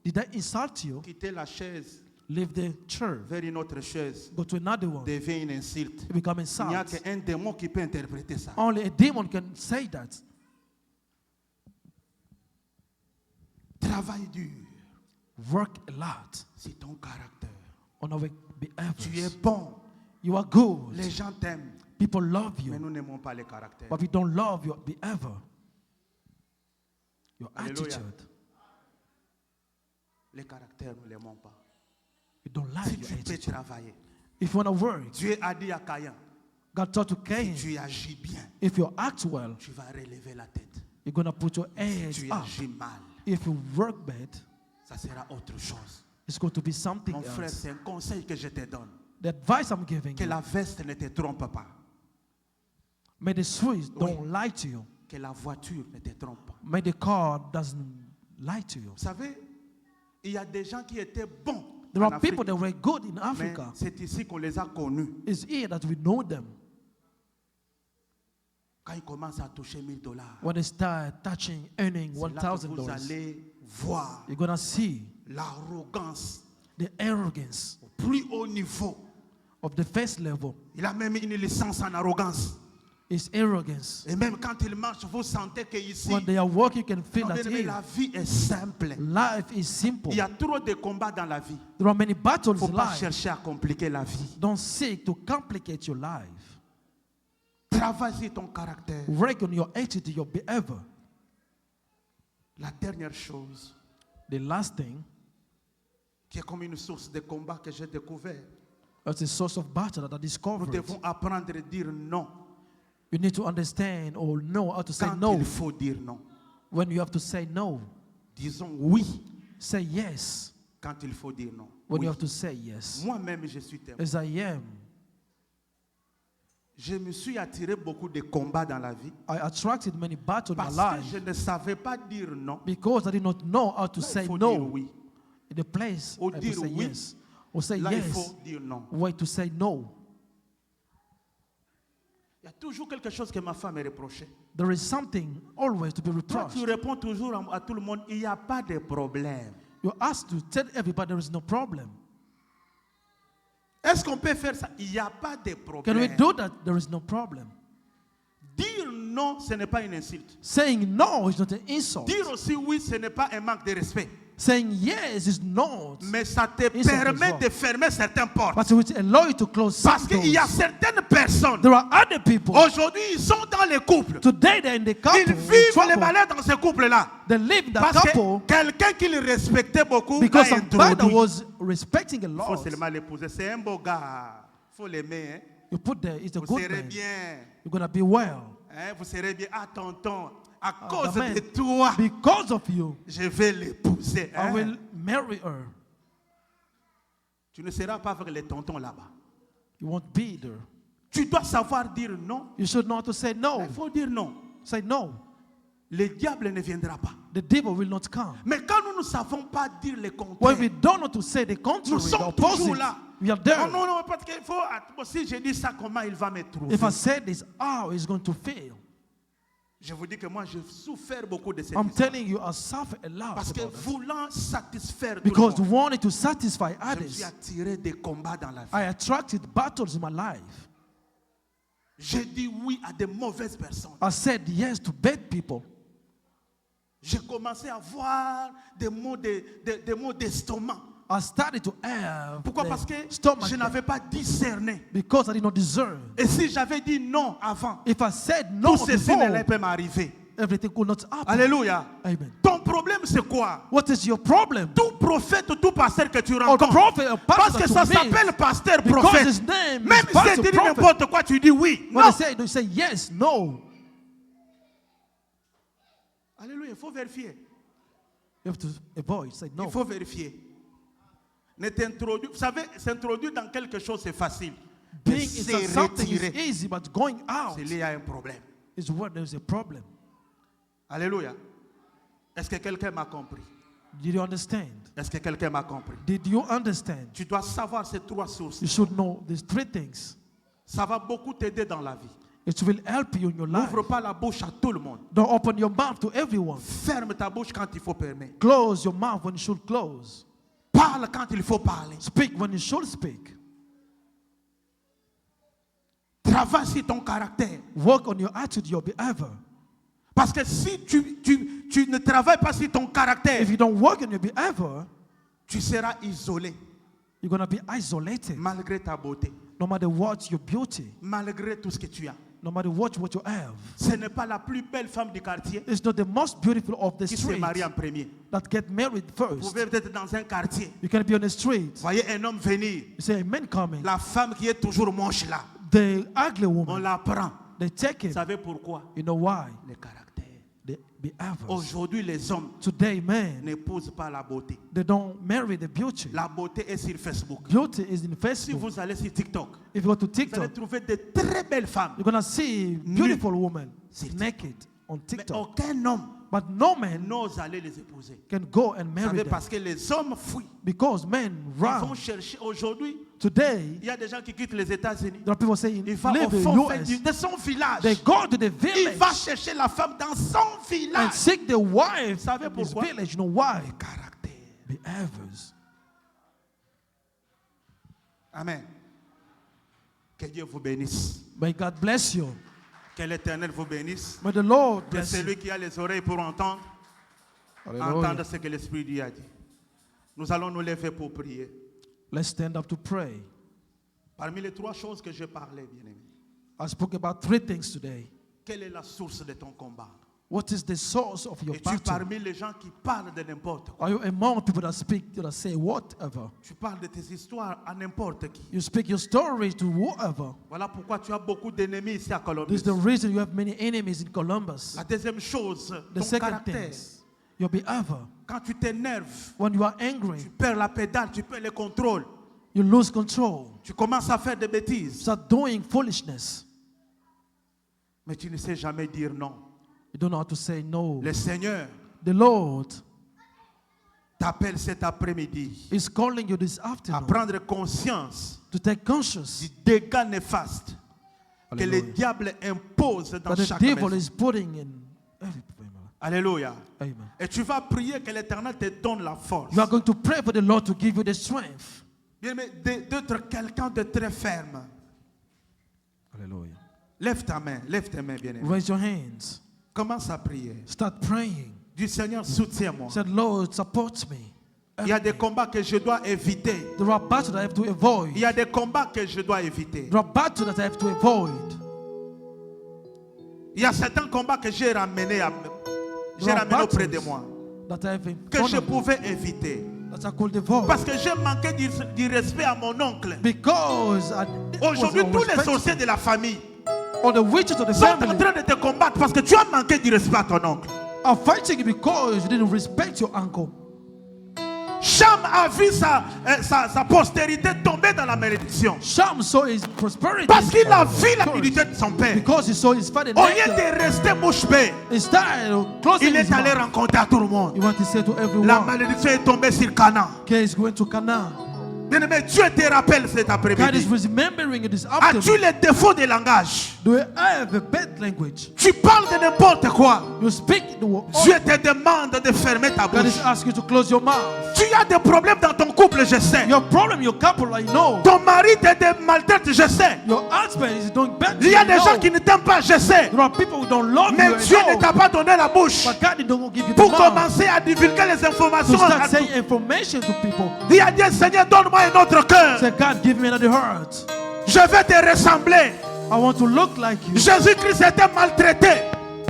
Did I insult you? Quitter la chaise Leave the chair. vers une autre chaise Go to another one. devient une insulte. It become Il n'y a insult. qu'un démon qui peut interpréter ça. Only a demon can say that. Travaille dur. Work a lot C'est ton caractère. on our Tu es behaviors. bon. You are good. Les gens t'aiment. People love Mais you. nous n'aimons pas les caractères. But we don't love your behavior. Your Alléluia. attitude. Les caractères, nous ne l'aimons pas. We don't Si like tu your peux attitude. travailler. If you want to work, Dieu a dit à Caïn, God told to si Cain, tu agis bien, if you act well, tu vas relever la tête. you're going to put your Si head tu up. agis mal, If you work bad, ça sera autre chose. it's going to be something Mon frère, else. c'est un conseil que je te donne. The advice I'm giving Que you, la veste ne te trompe pas. may the Swiss don't lie to you. Que la voiture ne te trompe pas. May the car doesn't lie to you. Vous savez, il y a des gens qui étaient bons There en are people Afrique, that were good in mais Africa. c'est ici qu'on les a connus. It's here that we know them. Quand ils commencent à toucher $1000, When they start touching, earning c'est là que vous $1,000, allez voir you're going to see l'arrogance the arrogance au plus haut niveau. of the first level. Il a même une licence en arrogance. It's arrogance. Et même quand il marche, vous sentez qu'ici, When they are working, you can feel that la here. vie est simple. Life is simple. Il y a trop de combats dans la vie. There are many battles Il ne faut in pas life. chercher à compliquer la vie. Don't seek to complicate your life. Travaille sur ton caractère. Work on your attitude, your behavior. La dernière chose The last thing qui est comme une source de combat que j'ai découvert. is a source of battle that I Nous discovered. devons apprendre à dire non You need to understand or know how to say quand no. il faut dire non. When you have to say no, Disons oui say yes. quand il faut dire non. When Oui. you have to say yes. Moi-même, je suis témoin. As I am, Je me suis attiré beaucoup de combats dans la vie I attracted many battles in my parce life que je ne savais pas dire non. because I did not know how to Là, il say faut dire no. oui. In the place, Ou I have dire to say oui. yes. Or say Là, il yes. faut dire non. Way to say no. Il y a toujours quelque chose que ma femme me reprochait. There is something always to be Toi, reproached. tu réponds toujours à tout le monde, il n'y a pas de problème. You're asked to tell everybody there is no problem. Est-ce qu'on peut faire ça? Il n'y a pas de Can we problème. do that? There is no problem. Dire non, ce n'est pas une insulte. Saying no is not an insult. Dire aussi oui, ce n'est pas un manque de respect. Saying yes is not. Mais ça te Insult as permet well. de fermer certaines portes. But it will allow you to close some Parce qu'il y a doors. certaines personnes, There are other people. aujourd'hui, ils sont dans les couples. Today they're in the couple. Ils in vivent les trouble. malheurs dans ce couple-là. They live in the Parce que couple quelqu'un qui le respectait beaucoup because a somebody introduit. was respecting a Il faut lot. seulement l'épouser. C'est un beau gars. Il faut l'aimer. Hein. You put there, it's a Vous good serez man. bien. You're going to be well. Hein, vous serez bien. Ah, tonton, à Ah, cause the man, de toi, Because of you, je vais l'épouser. I Hein. will marry her. Tu ne seras pas avec les tontons là-bas. You won't be there. Tu dois savoir dire non. You should know how to say no. Il faut dire non. Say no. Le diable ne viendra pas. The devil will not come. Mais quand nous ne savons pas dire le When contraire, we don't know to say the contrary, nous the sommes toujours opposite, là. we are there. Non, non, parce qu'il faut. Si je dis ça, comment il va me trouver? If I say this, how is going to fail? Je vous dis que moi, j'ai souffert beaucoup de cette I'm histoire. telling you, I suffer a lot. Parce que about it. voulant satisfaire tout le Because monde, wanting to satisfy je me suis others, attiré des combats dans la vie. I attracted battles in my life. J'ai dit oui à de mauvaises personnes. I said yes to bad people. J'ai commencé à voir des maux d'estomac. I started to have Pourquoi? the Parce que stomach je n'avais pas discerné. because I did not discern. Et si j'avais dit non avant, If I said no tout ceci before, n'allait pas m'arriver. everything could not happen. Alléluia. Amen. Ton problème, c'est quoi? What is your problem? Tout prophète, tout pasteur que tu Or rencontres, prophet, or parce pastor que to ça me, s'appelle pasteur, because prophète. his name Même is si pastor, tu dis prophet. n'importe quoi, tu dis oui. When Non. they say yes, no. Alléluia, il faut vérifier. You have to avoid, say no. Il faut vérifier. Ne t'introduis, vous savez, s'introduire dans quelque chose, c'est facile. Mais Being se inside something is retirer, easy, but going out c'est là il y a un problème. is where there's a problem. Alléluia. Est-ce que quelqu'un m'a compris? Did you understand? Est-ce que quelqu'un m'a compris? Did you understand? Tu dois savoir ces trois sources. You should know these three things. Ça va beaucoup t'aider dans la vie. It will help you in your life. N'ouvre pas la bouche à tout le monde. Don't open your mouth to everyone. Ferme ta bouche quand il faut permettre. Close your mouth when you should close. Parle quand il faut parler. Speak when you should speak. Travaille sur ton caractère. Work on your attitude, your behavior. Parce que si tu ne travailles pas sur ton caractère, If you don't work on your behavior, tu seras isolé. you're going to be isolated. Malgré ta beauté. No matter what your beauty, Malgré tout ce que tu as. no matter what you have. Ce n'est pas la plus belle femme du quartier It's not the most beautiful of the qui se street marie en premier. that get married Vous first. pouvez être dans un quartier. You can be on the street. Voyez un homme venir. You say a man coming. La femme qui est toujours moche là. The ugly On woman, la prend. they take Vous him. savez pourquoi? You know why? Le caractère. The behaviors. Aujourd'hui, les hommes Today, men, n'épousent pas la beauté. they don't marry the beauty. La beauté est sur Facebook. Beauty is in Si Facebook. vous allez sur TikTok, If you go to vous allez TikTok, trouver de très belles femmes. you're going to see beautiful women naked on Mais TikTok. aucun homme But no man n'ose aller les épouser. can go and Vous marry savez, them parce que les hommes fuient. because men Ils vont run. chercher. Aujourd'hui, Today, il y a des gens qui quittent les États-Unis. there are people saying, Il va live au in fond fait US. de son village. They go to the Il village va chercher la femme dans son and village. seek the wife savez in his pourquoi? village. You know why? Caractère. Behaviors. Amen. Que Dieu vous bénisse. May God bless you. Que l'Éternel vous bénisse. May the Lord Que bless you. celui qui a les oreilles pour entendre, Hallelujah. entendre ce que l'Esprit Dieu a dit. Nous allons nous lever pour prier. Let's stand up to pray. Parmi les trois choses que je parlais, bien-aimé, I spoke about three things today. quelle est la source de ton combat? What is the source of your Es-tu battle? parmi les gens qui parlent de n'importe quoi? Are you among people that speak, that say whatever? Tu parles de tes histoires à n'importe qui. You speak your story to whoever. Voilà pourquoi tu as beaucoup d'ennemis ici à This Columbus. is the reason you have many enemies in Columbus. La deuxième chose, The ton second caractère. thing, your behavior. Quand tu t'énerves, When you are tu angry, perds la pédale, tu perds le contrôle. you lose control. Tu commences à faire des bêtises. Start doing foolishness. Mais tu ne sais jamais dire non. You don't know how to say no. Le Seigneur The Lord t'appelle cet après-midi is calling you this à afternoon prendre conscience to take conscious du dégât néfaste que le Hallelujah. diable impose dans that the chaque devil maison. is putting in every family. Alléluia. Amen. Et tu vas prier que l'Éternel te donne la force. You are going to pray for the Lord to give you the strength. Bien, mais d'être quelqu'un de très ferme. Hallelujah. Lève ta main, lève tes mains, bien-aimé. Raise your hands. Commence à prier. Start praying. Dis Seigneur, soutiens-moi. Said, Lord, support me. Il y a des combats que je dois éviter. There are battles that I have to avoid. Il y a des combats que je dois éviter. There are battles that I have to avoid. Il y a certains combats que j'ai ramenés, There are auprès de battles moi, that I have in que front je of me, pouvais éviter. that I could avoid. Parce que j'ai manqué du respect à mon oncle. Because Aujourd'hui, tous les sorciers sorciers de la famille or the witches of the sont en family train de te combattre parce que tu as manqué du respect à ton oncle. are fighting you because you didn't respect your uncle. Cham a vu sa postérité tomber dans la malédiction. Sham saw his prosperity. Parce qu'il a vu la nudité de son père. Because he saw his father Au lieu naked. de rester bouche bée, Instead of closing il his est allé mouth, rencontrer à tout le monde. he want to say to La everyone, malédiction est tombée sur Canaan. okay, he's going to Canaan. Bien-aimé, Dieu te rappelle cet God is après-midi. remembering it this As-tu afternoon. les défauts de langage? Do you have a bad language? Tu parles de n'importe quoi. You speak the word. Dieu te demande de fermer ta God bouche. is asking you to close your mouth. Tu as des problèmes dans ton couple, je sais. Your problem, your couple, I know. Ton mari te maltraite, je sais. Your husband is doing bad. Il y a I des know. gens qui ne t'aiment pas, je sais. There are people who don't love Mais you. Dieu I ne t'a know. pas donné la bouche But God don't give you the pour mouth commencer à divulguer les to informations. start saying information to people. Dis à Dieu, Seigneur, donne-moi un autre cœur. Say, God, give me another heart. Je vais te ressembler. I want to look like you. Jésus-Christ était maltraité.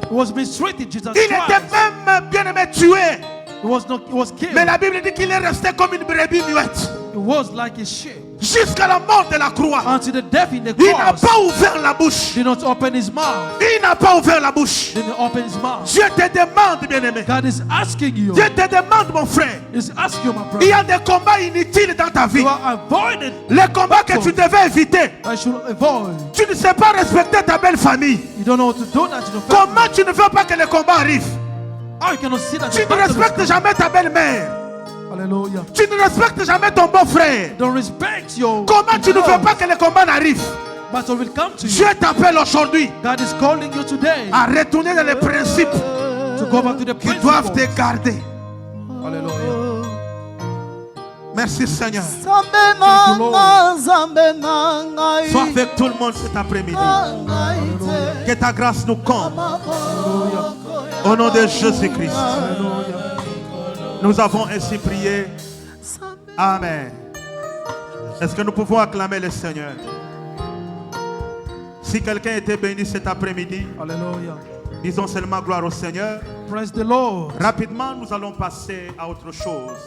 He was mistreated, Jesus Il était Christ. même bien-aimé tué. He was killed. Mais la Bible dit qu'il est resté comme une brebis muette. It was like a sheep. Jusqu'à la mort de la croix. Until the death in the Il n'a cross. pas ouvert la bouche. Did not open his mouth. Il n'a pas ouvert la bouche. Didn't open his mouth. Dieu te demande, bien-aimé. God is asking you. Dieu te demande, mon frère. He's asking you, my Il y brother. a des combats inutiles dans ta vie. You are avoided. Les combats que tu devais éviter. I should avoid. Tu ne sais pas respecter ta belle famille. You don't know what to do that. You don't Comment tu ne veux pas que les combats arrivent? How you cannot see that Tu the ne battle is respectes coming? jamais ta belle-mère. Hallelujah. Tu ne respectes jamais ton beau-frère. Don't respect your. Comment tu ne veux love. pas que les combats n'arrivent? But it will come to you. Dieu t'appelle aujourd'hui God is calling you today à retourner dans les principes to go back to the qui doivent te principles. garder. Hallelujah. Merci Seigneur. Nzambe you, na Lord. nga, Nzambe na ngai. Sois avec tout le monde cet après-midi. Na ngai te. Que ta grâce nous comble. Maboko Au nom de Jésus-Christ. Hallelujah. Nous avons ainsi prié. Nzambe. Amen. Est-ce que nous pouvons acclamer le Seigneur? Si quelqu'un était béni cet après-midi, Hallelujah. disons seulement gloire au Seigneur. Praise the Lord. Rapidement, nous allons passer à autre chose.